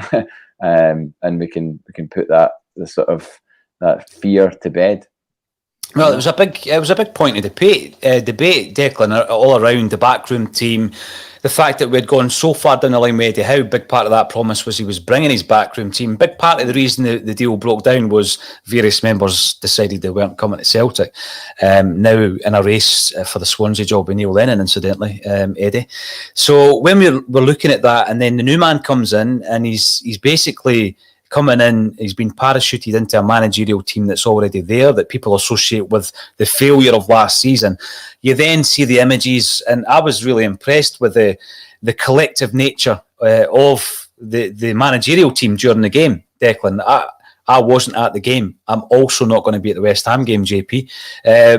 S3: and we can put that fear to bed.
S1: Well, it was a big point of debate, Declan, all around the backroom team. The fact that we'd gone so far down the line with Eddie Howe, big part of that promise was he was bringing his backroom team. Big part of the reason the deal broke down was various members decided they weren't coming to Celtic. Now in a race for the Swansea job with Neil Lennon, incidentally, Eddie. So when we're looking at that, and then the new man comes in, and he's basically coming in, he's been parachuted into a managerial team that's already there, that people associate with the failure of last season. You then see the images, and I was really impressed with the collective nature of the managerial team during the game, Declan. I wasn't at the game. I'm also not going to be at the West Ham game, JP.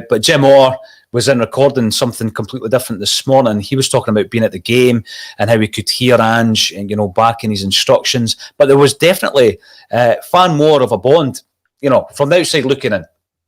S1: But Jim Orr was in recording something completely different this morning. He was talking about being at the game and how he could hear Ange and, backing his instructions. But there was definitely far more of a bond, from the outside looking in.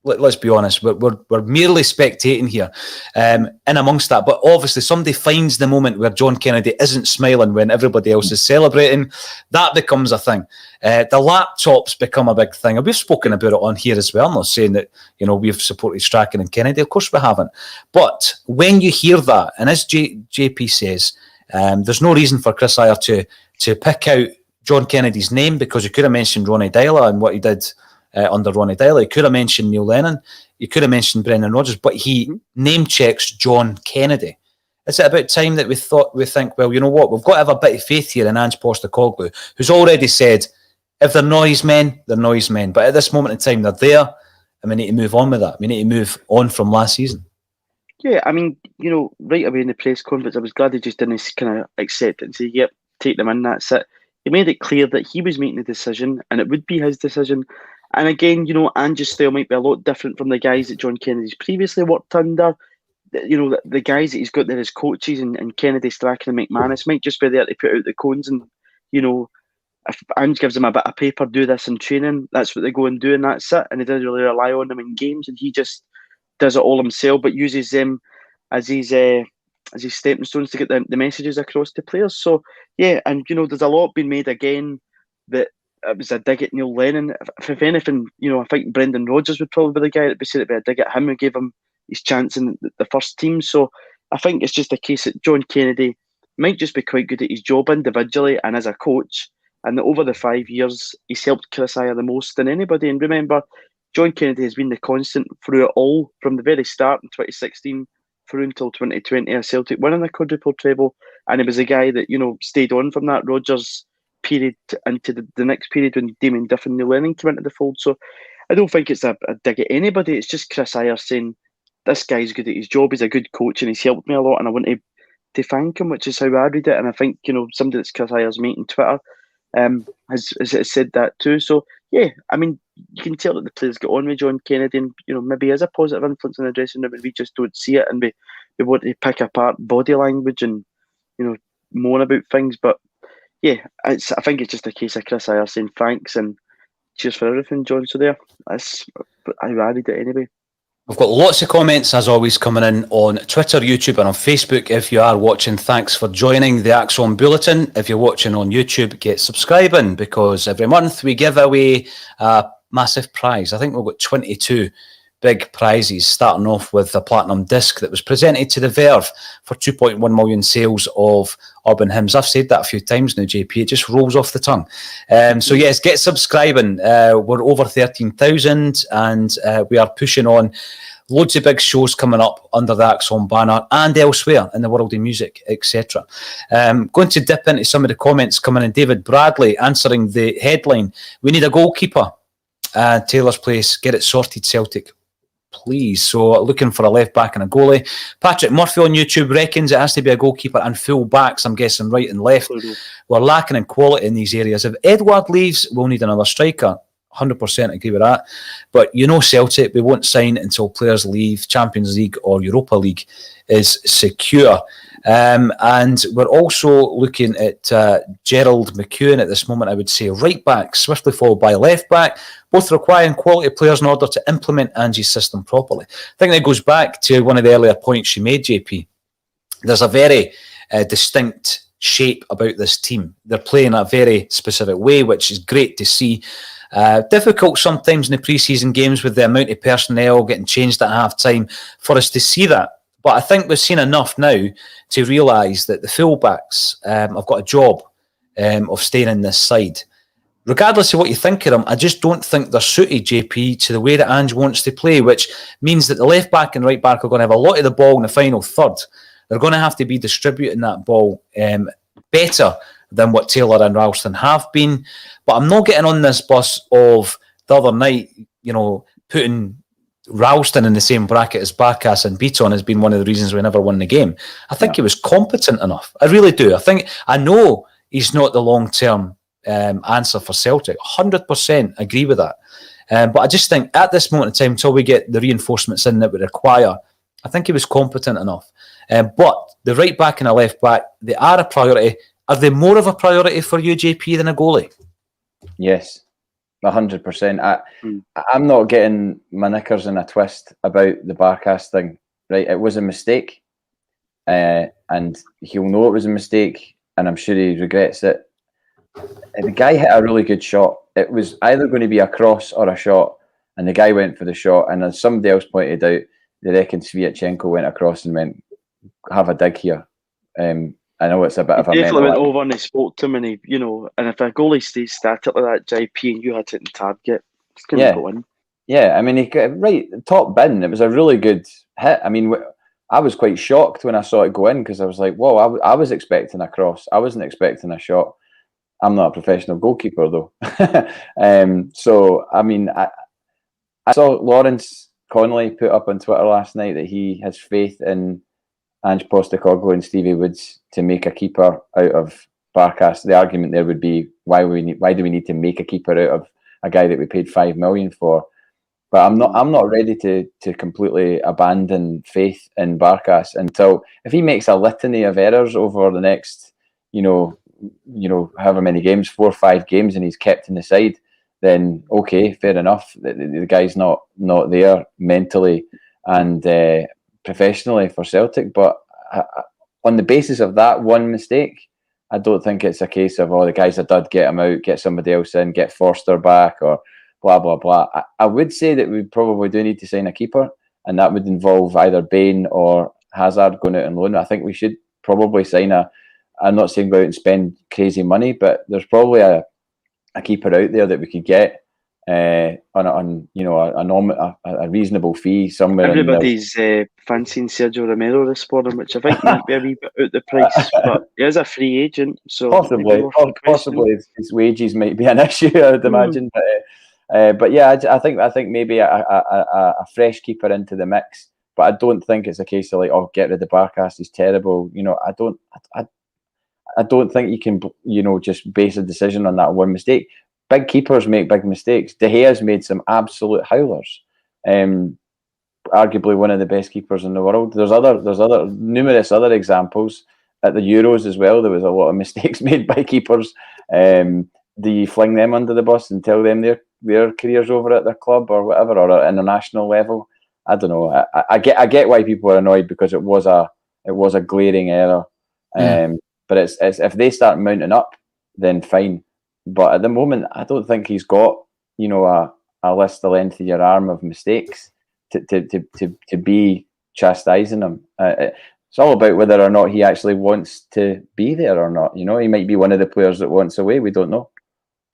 S1: Let's be honest, we're merely spectating here in amongst that. But obviously somebody finds the moment where John Kennedy isn't smiling when everybody else is celebrating. That becomes a thing. The laptops become a big thing. And we've spoken about it on here as well. I'm not saying that, we've supported Strachan and Kennedy. Of course we haven't. But when you hear that, and as JP says, there's no reason for Chris Iyer to pick out John Kennedy's name, because he could have mentioned Ronnie Deila and what he did under Ronnie Deila. He could have mentioned Neil Lennon. He could have mentioned Brendan Rodgers, but he name checks John Kennedy. Is it about time that we think, well, you know what, we've got to have a bit of faith here in Ange Postecoglou, who's already said, if they're noise men, they're noise men. But at this moment in time, they're there, and we need to move on with that. We need to move on from last season.
S2: Yeah, I mean, right away in the press conference, I was glad he just didn't kind of accept it and say, yep, take them in, that's it. He made it clear that he was making the decision, and it would be his decision. And again, Ange's style might be a lot different from the guys that John Kennedy's previously worked under. The guys that he's got there as coaches, and Kennedy, Strachan and McManus might just be there to put out the cones. And, if Ange gives them a bit of paper, do this in training, that's what they go and do, and that's it. And he doesn't really rely on them in games, and he just does it all himself, but uses them as his stepping stones to get the messages across to players. So, yeah, and, there's a lot being made again that it was a dig at Neil Lennon. If anything, I think Brendan Rodgers would probably be the guy that would say it'd be a dig at him who gave him his chance in the first team. So I think it's just a case that John Kennedy might just be quite good at his job individually and as a coach, and that over the 5 years he's helped Chris Iyer the most than anybody. And remember, John Kennedy has been the constant through it all, from the very start in 2016 through until 2020, a Celtic winning the quadruple treble, and he was a guy that stayed on from that Rodgers period into the next period when Damien Duff and Neil Lennon came into the fold. So I don't think it's a dig at anybody. It's just Chris Iyer saying, this guy's good at his job, he's a good coach, and he's helped me a lot, and I want to thank him, which is how I read it. And I think, somebody that's Chris Iyer's mate on Twitter has said that too. So yeah, I mean, you can tell that the players get on with John Kennedy, and maybe has a positive influence in the dressing room, and we just don't see it, and we want to pick apart body language and moan about things. But yeah, I think it's just a case of Chris Iyer saying thanks and cheers for everything, John. So that's how I read it anyway.
S1: We've got lots of comments, as always, coming in on Twitter, YouTube and on Facebook. If you are watching, thanks for joining the ACSOM Bulletin. If you're watching on YouTube, get subscribing, because every month we give away a massive prize. I think we've got 22 big prizes, starting off with the platinum disc that was presented to the Verve for 2.1 million sales of Urban Hymns. I've said that a few times now, JP. It just rolls off the tongue. So yes, get subscribing. We're over 13,000 and we are pushing on. Loads of big shows coming up under the ACSOM banner and elsewhere in the world of music, etc. Going to dip into some of the comments coming in. David Bradley answering the headline, we need a goalkeeper. Taylor's Place, get it sorted, Celtic, please. So looking for a left back and a goalie. Patrick Murphy on YouTube reckons it has to be a goalkeeper and full backs, I'm guessing right and left. We're lacking in quality in these areas. If Edward leaves, we'll need another striker. 100% agree with that. But Celtic, we won't sign until players leave. Champions League or Europa League is secure. And we're also looking at Gerald McEwen at this moment, I would say. Right back, swiftly followed by left back, both requiring quality players in order to implement Angie's system properly. I think that goes back to one of the earlier points you made, JP. There's a very distinct shape about this team. They're playing a very specific way, which is great to see. Difficult sometimes in the pre-season games with the amount of personnel getting changed at half-time for us to see that. But I think we've seen enough now to realise that the fullbacks have got a job of staying in this side. Regardless of what you think of them, I just don't think they're suited, JP, to the way that Ange wants to play, which means that the left back and right back are going to have a lot of the ball in the final third. They're going to have to be distributing that ball better than what Taylor and Ralston have been. But I'm not getting on this bus of the other night, putting Ralston in the same bracket as Barkas and Bitton has been one of the reasons we never won the game. I think he was competent enough. I really do. I know he's not the long-term answer for Celtic. 100% agree with that. But I just think at this moment in time, until we get the reinforcements in that we require, I think he was competent enough. But the right back and the left back, they are a priority. Are they more of a priority for you, JP, than a goalie?
S3: Yes, 100%. I'm not getting my knickers in a twist about the Barkas thing. Right, it was a mistake, and he'll know it was a mistake, and I'm sure he regrets it. The guy hit a really good shot. It was either going to be a cross or a shot, and the guy went for the shot. And as somebody else pointed out, they reckon Sviatchenko went across and went, have a dig here. I know it's a bit of a
S2: definitely went over and he spoke to him, and and if a goalie stays static like that, JP, and you hit it in target, it's going to go in.
S3: Yeah, I mean, he got right top bin. It was a really good hit. I mean, I was quite shocked when I saw it go in because I was like, whoa, I was expecting a cross. I wasn't expecting a shot. I'm not a professional goalkeeper though. So, I mean, I saw Lawrence Connolly put up on Twitter last night that he has faith in Ange Postecoglou and Stevie Woods to make a keeper out of Barkas. The argument there would be why do we need to make a keeper out of a guy that we paid $5 million for? But I'm not ready to completely abandon faith in Barkas until if he makes a litany of errors over the next however many games, 4 or 5 games, and he's kept in the side, then okay, fair enough. The guy's not there mentally and professionally for Celtic, but on the basis of that one mistake, I don't think it's a case of the guy's a dud, get him out, get somebody else in, get Forster back, or blah blah blah. I would say that we probably do need to sign a keeper, and that would involve either Bain or Hazard going out on loan. I think we should probably sign I'm not saying go out and spend crazy money, but there's probably a keeper out there that we could get on a reasonable fee somewhere.
S2: Everybody's fancying Sergio Romero this morning, which I think might be a wee bit out the price, but he is a free agent, so
S3: possibly his wages might be an issue, I would imagine. But yeah, I think maybe a fresh keeper into the mix, but I don't think it's a case of get rid of Barkas, he's terrible. I don't think you can just base a decision on that one mistake. Big keepers make big mistakes. De Gea's made some absolute howlers. Arguably one of the best keepers in the world. There's numerous other examples at the Euros as well. There was a lot of mistakes made by keepers. Do you fling them under the bus and tell them their careers over at their club or whatever, or at international level? I don't know. I get why people are annoyed because it was a glaring error. But it's if they start mounting up, then fine. But at the moment, I don't think he's got a list the length of your arm of mistakes to be chastising him. It's all about whether or not he actually wants to be there or not. You know, he might be one of the players that wants away. We don't know.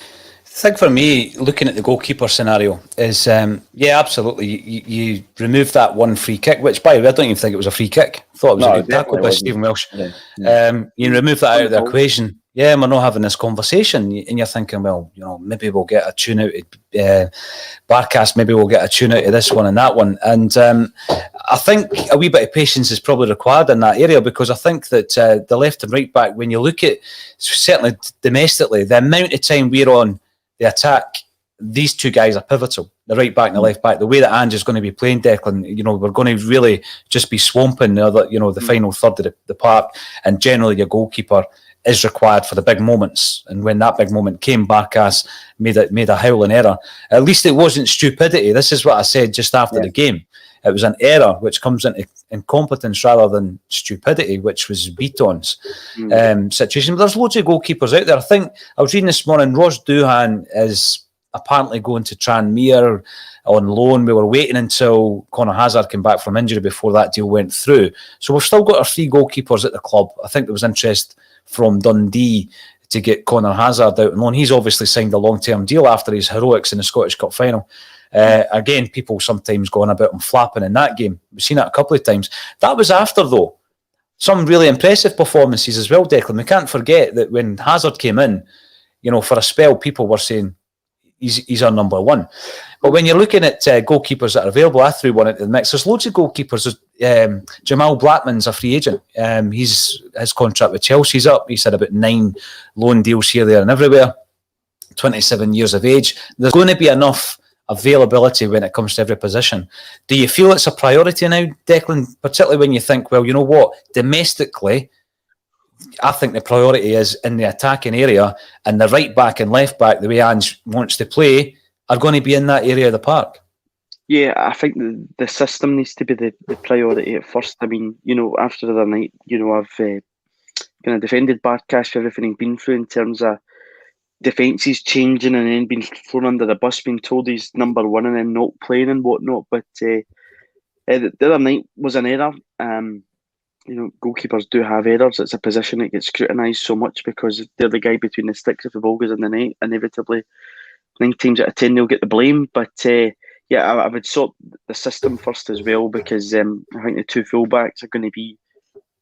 S1: I think for me, looking at the goalkeeper scenario is, absolutely. You remove that one free kick, which, by the way, I don't even think it was a free kick. I thought it was a good tackle by Stephen Welsh. Yeah. You remove that out of the equation. Yeah, we're not having this conversation, and you're thinking, well, you know, maybe we'll get a tune out of Barkas, maybe we'll get a tune out of this one and that one. And I think a wee bit of patience is probably required in that area, because I think that the left and right back, when you look at, certainly domestically, the amount of time we're on the attack, these two guys are pivotal, the right back and the left back. The way that Ange is going to be playing, Declan, you know, we're going to really just be swamping the final third of the park, and generally your goalkeeper is required for the big moments. And when that big moment came, Barkas made a howling error. At least it wasn't stupidity. This is what I said just after the game. It was an error which comes into incompetence rather than stupidity, which was Bitton's situation. But there's loads of goalkeepers out there. I think I was reading this morning, Ros Doohan is apparently going to Tranmere on loan. We were waiting until Conor Hazard came back from injury before that deal went through. So we've still got our 3 goalkeepers at the club. I think there was interest from Dundee to get Conor Hazard out on loan. He's obviously signed a long-term deal after his heroics in the Scottish Cup final. Again, people sometimes go on about him flapping in that game. We've seen that a couple of times. That was after, though, some really impressive performances as well, Declan. We can't forget that when Hazard came in, you know, for a spell, people were saying he's our number one. But when you're looking at goalkeepers that are available, I threw one into the mix. There's loads of goalkeepers. Jamal Blackman's a free agent. His contract with Chelsea's up. He's had about 9 loan deals here, there and everywhere. 27 years of age. There's going to be enough availability when it comes to every position. Do you feel it's a priority now, Declan? Particularly when you think, well, you know what, domestically, I think the priority is in the attacking area, and the right back and left back, the way Ange wants to play, are going to be in that area of the park.
S2: Yeah, I think the system needs to be the priority at first. I mean, you know, after the other night, you know, I've kind of defended Barkas for everything he's been through in terms of defences changing and then being thrown under the bus, being told he's number one and then not playing and whatnot. But the other night was an error. You know, goalkeepers do have errors. It's a position that gets scrutinised so much because they're the guy between the sticks. If the ball goes in the net, inevitably 9 times out of 10 they'll get the blame. But I would sort the system first as well, because I think the 2 fullbacks are going to be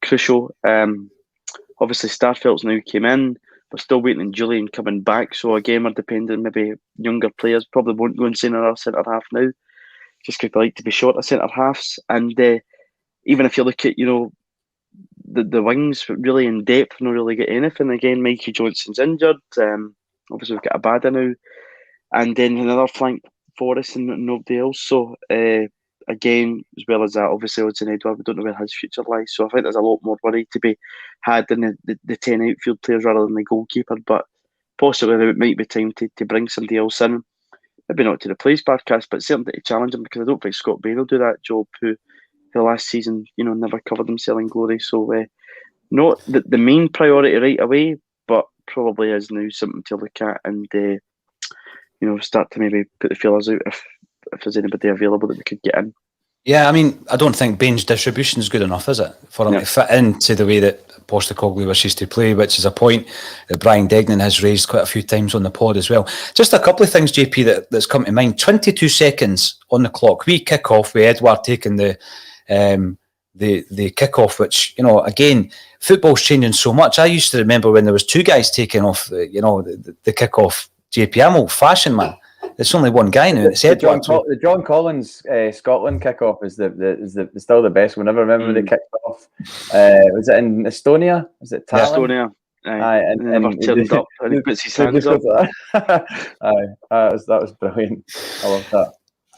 S2: crucial. Obviously Starfelt's now came in. We're still waiting on Julian coming back. So again, we're depending maybe younger players probably won't go and sign our centre half now, just because they like to be short of centre halves. And even if you look at, you know, the wings really in depth, not really get anything. Again, Mikey Johnson's injured. Obviously we've got Abada now, and then another flank for us and nobody else. So again, as well as that, obviously Odson Edward, we don't know where his future lies. So I think there's a lot more worry to be had in the 10 outfield players rather than the goalkeeper. But possibly it might be time to bring somebody else in. Maybe not to replace Barkas, but certainly to challenge him, because I don't think Scott Bain will do that job, who the last season, you know, never covered himself in glory. So not the main priority right away, but probably is now something to look at and you know, start to maybe put the feelers out if there's anybody available that we could get in.
S1: Yeah, I mean, I don't think Bain's distribution is good enough, is it, for him to fit into the way that Postecoglou wishes to play, which is a point that Brian Degnan has raised quite a few times on the pod as well. Just a couple of things, JP, that's come to mind. 22 seconds on the clock. We kick off with Edward taking the kick-off, which, you know, again, football's changing so much. I used to remember when there was 2 guys taking off, the kick-off. JP, I'm old-fashioned, man. It's only one guy now. It's Edward.
S3: The John Collins Scotland kick-off is still the best one. I never remember they kicked off. Was it in Estonia? Was it Tallinn?
S2: Estonia. And never turned up, and he puts his hands up. That was brilliant. I love that.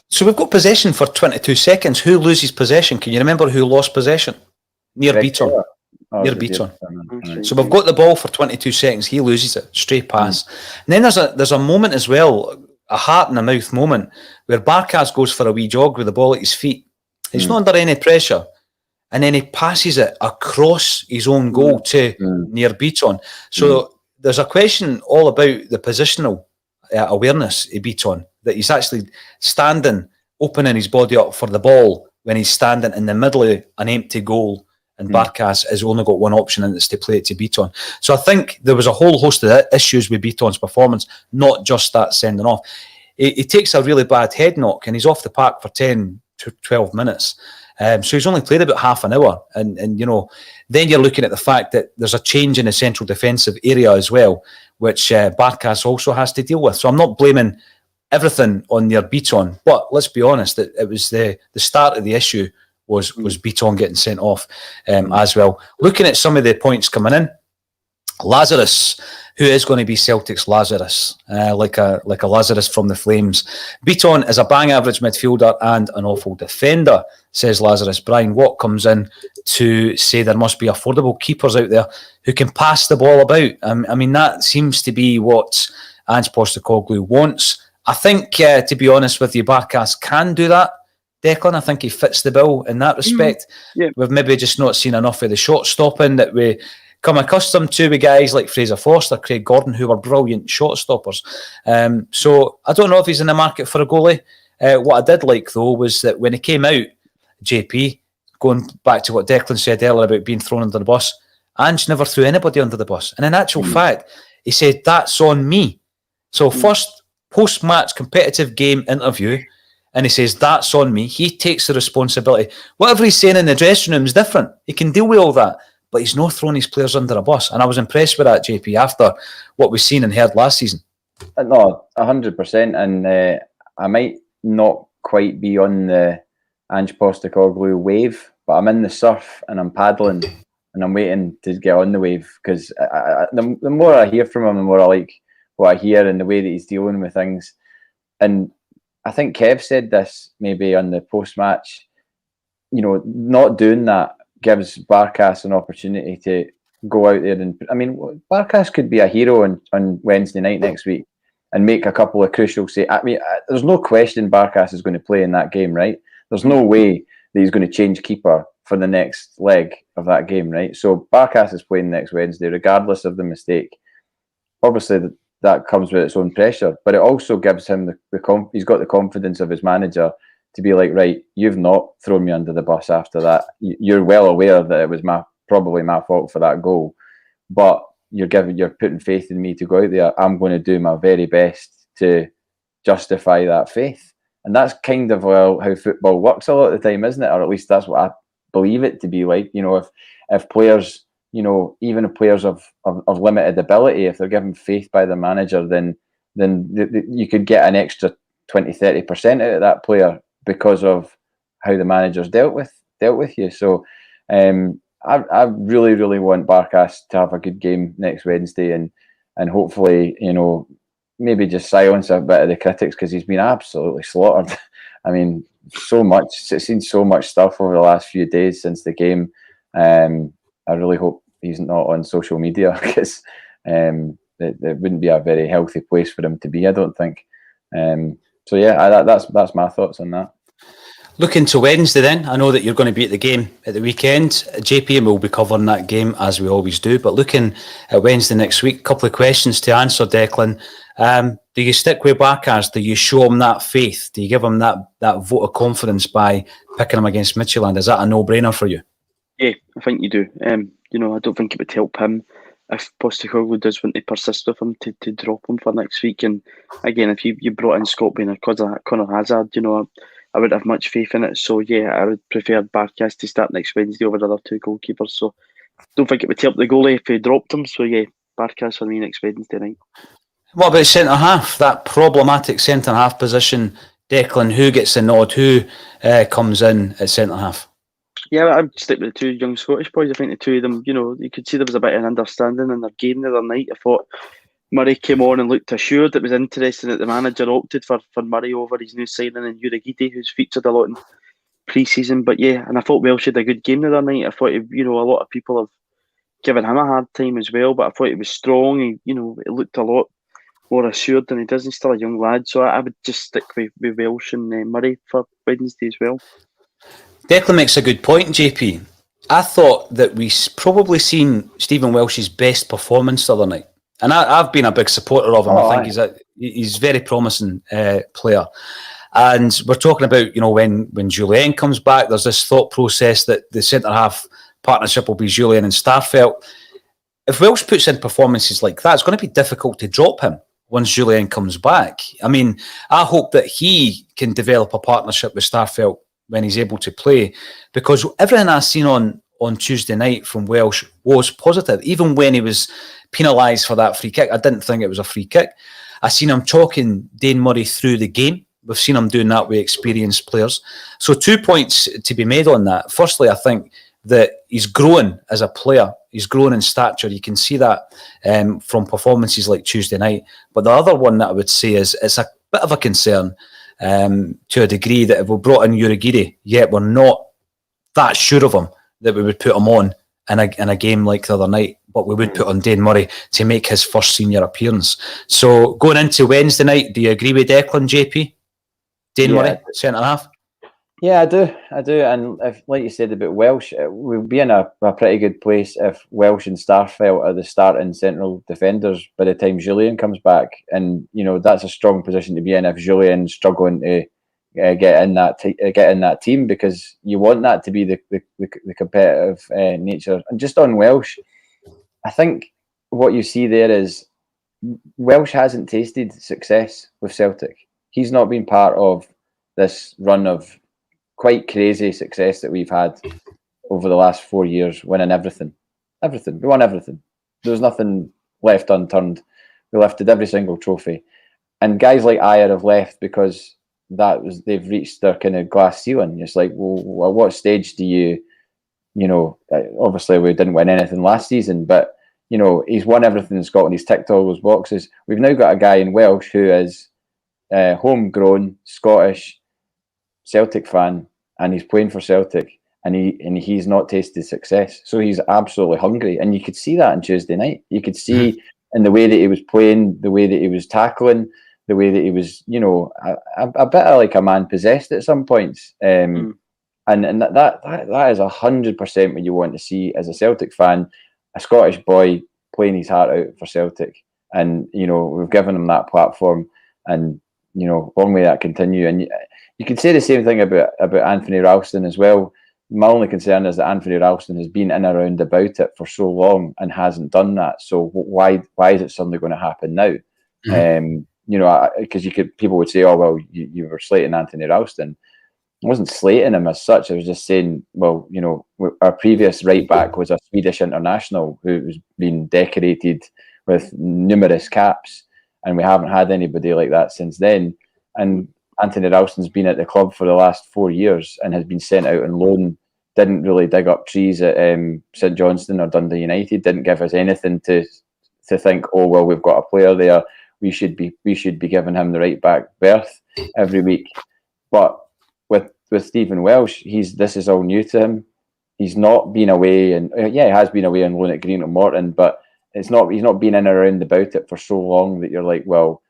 S1: So we've got possession for 22 seconds. Who loses possession? Can you remember who lost possession? Near Bitton. Near Bitton. Right. So we've got the ball for 22 seconds. He loses it. Straight pass. And then there's a moment as well, a heart-in-the-mouth moment, where Barkas goes for a wee jog with the ball at his feet. He's not under any pressure. And then he passes it across his own goal to near Bitton. So there's a question all about the positional awareness of Bitton, that he's actually standing opening his body up for the ball when he's standing in the middle of an empty goal, and Barkas has only got one option, and it's to play it to Bitton. So I think there was a whole host of issues with Bitton's performance, not just that sending off. He takes a really bad head knock, and he's off the park for 10 to 12 minutes. So he's only played about half an hour. And then you're looking at the fact that there's a change in the central defensive area as well, which Barkas also has to deal with. So I'm not blaming everything on their Bitton, but let's be honest, it was the start of the issue was Bitton getting sent off as well. Looking at some of the points coming in, Lazarus, who is going to be Celtic's Lazarus, like a Lazarus from the Flames. Bitton is a bang average midfielder and an awful defender, says Lazarus. Brian Watt comes in to say there must be affordable keepers out there who can pass the ball about. I mean, that seems to be what Ange Postecoglou wants. I think, to be honest with you, Barkas can do that. Declan, I think he fits the bill in that respect.
S2: Yeah.
S1: We've maybe just not seen enough of the shot stopping that we come accustomed to with guys like Fraser Forster, Craig Gordon, who were brilliant shot stoppers. So I don't know if he's in the market for a goalie. What I did like, though, was that when he came out, JP, going back to what Declan said earlier about being thrown under the bus, Ange never threw anybody under the bus. And in actual fact, he said, that's on me. So first post-match competitive game interview, and he says, that's on me. He takes the responsibility. Whatever he's saying in the dressing room is different. He can deal with all that. But he's not throwing his players under a bus. And I was impressed with that, JP, after what we've seen and heard last season.
S3: No, 100%. And I might not quite be on the Ange Postecoglou wave, but I'm in the surf and I'm paddling and I'm waiting to get on the wave, because the more I hear from him, the more I like what I hear and the way that he's dealing with things. And I think Kev said this maybe on the post-match, not doing that gives Barkas an opportunity to go out there and, I mean, Barkas could be a hero on Wednesday night next week and make a couple of crucial saves. I mean, there's no question Barkas is going to play in that game, right? There's no way that he's going to change keeper for the next leg of that game, right? So Barkas is playing next Wednesday, regardless of the mistake. Obviously, that comes with its own pressure, but it also gives him he's got the confidence of his manager to be like, right, you've not thrown me under the bus after that. You're well aware that it was probably my fault for that goal, but you're putting faith in me to go out there. I'm going to do my very best to justify that faith. And that's kind of how football works a lot of the time, isn't it? Or at least that's what I believe it to be like. If players, even if players of limited ability, if they're given faith by the manager, then you could get an extra 20-30% out of that player because of how the manager's dealt with you. So I really, really want Barkas to have a good game next Wednesday and hopefully, maybe just silence a bit of the critics, because he's been absolutely slaughtered. I mean, seen so much stuff over the last few days since the game. I really hope he's not on social media, because it wouldn't be a very healthy place for him to be, I don't think. So yeah, that's my thoughts on that.
S1: Looking to Wednesday then, I know that you're going to be at the game at the weekend. JP will be covering that game as we always do, but looking at Wednesday next week, a couple of questions to answer, Declan. Do you stick with Barkas? Do you show him that faith? Do you give him that vote of confidence by picking him against Midtjylland? Is that a no-brainer for you?
S2: Yeah, I think you do. I don't think it would help him if Postecoglou does want to persist with him to drop him for next week. And again, if you brought in Scott Bain or Conor Hazard, I wouldn't have much faith in it. So yeah, I would prefer Barkas to start next Wednesday over the other two goalkeepers. So don't think it would help the goalie if he dropped him. So yeah, Barkas for me next Wednesday night.
S1: What about centre half? That problematic centre half position, Declan. Who gets the nod? Who comes in at centre half?
S2: Yeah, I'd stick with the two young Scottish boys. I think the two of them, you could see there was a bit of an understanding in their game the other night. I thought Murray came on and looked assured. It was interesting that the manager opted for Murray over his new signing in Uragidi, who's featured a lot in pre-season. But yeah, and I thought Welsh had a good game the other night. I thought, a lot of people have given him a hard time as well, but I thought he was strong. He looked a lot more assured than he does. He's still a young lad, so I would just stick with Welsh and Murray for Wednesday as well.
S1: Declan makes a good point, JP. I thought that we probably seen Stephen Welsh's best performance the other night. And I've been a big supporter of him. I think he's a very promising player. And we're talking about, when Julian comes back, there's this thought process that the centre-half partnership will be Julian and Starfelt. If Welsh puts in performances like that, it's going to be difficult to drop him once Julian comes back. I mean, I hope that he can develop a partnership with Starfelt when he's able to play, because everything I've seen on Tuesday night from Welsh was positive. Even when he was penalised for that free kick, I didn't think it was a free kick. I seen him talking Dane Murray through the game. We've seen him doing that with experienced players. So 2 points to be made on that. Firstly, I think that he's growing as a player. He's grown in stature. You can see that from performances like Tuesday night. But the other one that I would say is it's a bit of a concern to a degree that if we brought in Urhoghide, yet we're not that sure of him that we would put him on in a game like the other night, but we would put on Dane Murray to make his first senior appearance. So going into Wednesday night, do you agree with Declan, JP? Dane Murray, centre-half?
S3: Yeah, I do. And if, like you said about Welsh, we'll be in a pretty good place if Welsh and Starfelt are the starting central defenders by the time Julian comes back. And, that's a strong position to be in if Julian's struggling to get in that team, because you want that to be the competitive nature. And just on Welsh, I think what you see there is Welsh hasn't tasted success with Celtic. He's not been part of this run of quite crazy success that we've had over the last 4 years, winning everything. We won everything. There was nothing left unturned. We lifted every single trophy. And guys like Ayer have left because they've reached their kind of glass ceiling. It's like, well, at what stage do you obviously we didn't win anything last season, but he's won everything in Scotland. He's ticked all those boxes. We've now got a guy in Welsh who is homegrown Scottish Celtic fan, and he's playing for Celtic, and he's not tasted success. So he's absolutely hungry, and you could see that on Tuesday night. You could see in the way that he was playing, the way that he was tackling, the way that he was, a bit like a man possessed at some points. And that is 100% what you want to see as a Celtic fan, a Scottish boy playing his heart out for Celtic. And, we've given him that platform, and, long may that continue. And you could say the same thing about Anthony Ralston as well. My only concern is that Anthony Ralston has been in and around about it for so long and hasn't done that. So why is it suddenly going to happen now? Because people would say, oh, well, you were slating Anthony Ralston. I wasn't slating him as such. I was just saying, well, our previous right back was a Swedish international who's been decorated with numerous caps, and we haven't had anybody like that since then. And Anthony Ralston's been at the club for the last 4 years and has been sent out on loan. Didn't really dig up trees at St Johnstone or Dundee United. Didn't give us anything to think, oh well, we've got a player there. We should be giving him the right back berth every week. But with Stephen Welsh, this is all new to him. He's not been away, and he has been away on loan at Green and Morton, but he's not been in and around about it for so long that you're like, well,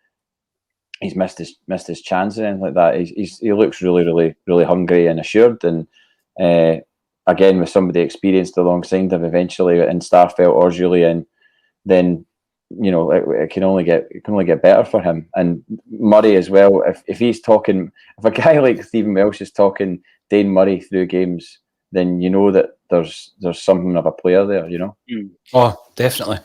S3: he's missed his chance and anything like that. He looks really, really, really hungry and assured, and again, with somebody experienced alongside him eventually in Starfelt or Julian, then it can only get better for him. And Murray as well. If he's talking, if a guy like Stephen Welsh is talking Dane Murray through games, then that there's something of a player there,
S1: Oh, definitely.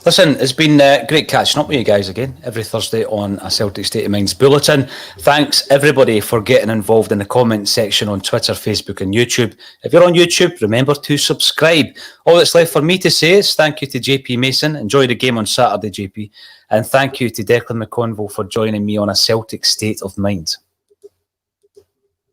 S1: Listen, it's been great catching up with you guys again every Thursday on a Celtic State of Mind's Bulletin. Thanks everybody for getting involved in the comment section on Twitter, Facebook and YouTube. If you're on YouTube, remember to subscribe. All that's left for me to say is thank you to JP Mason. Enjoy the game on Saturday, JP. And thank you to Declan McConville for joining me on a Celtic State of Mind.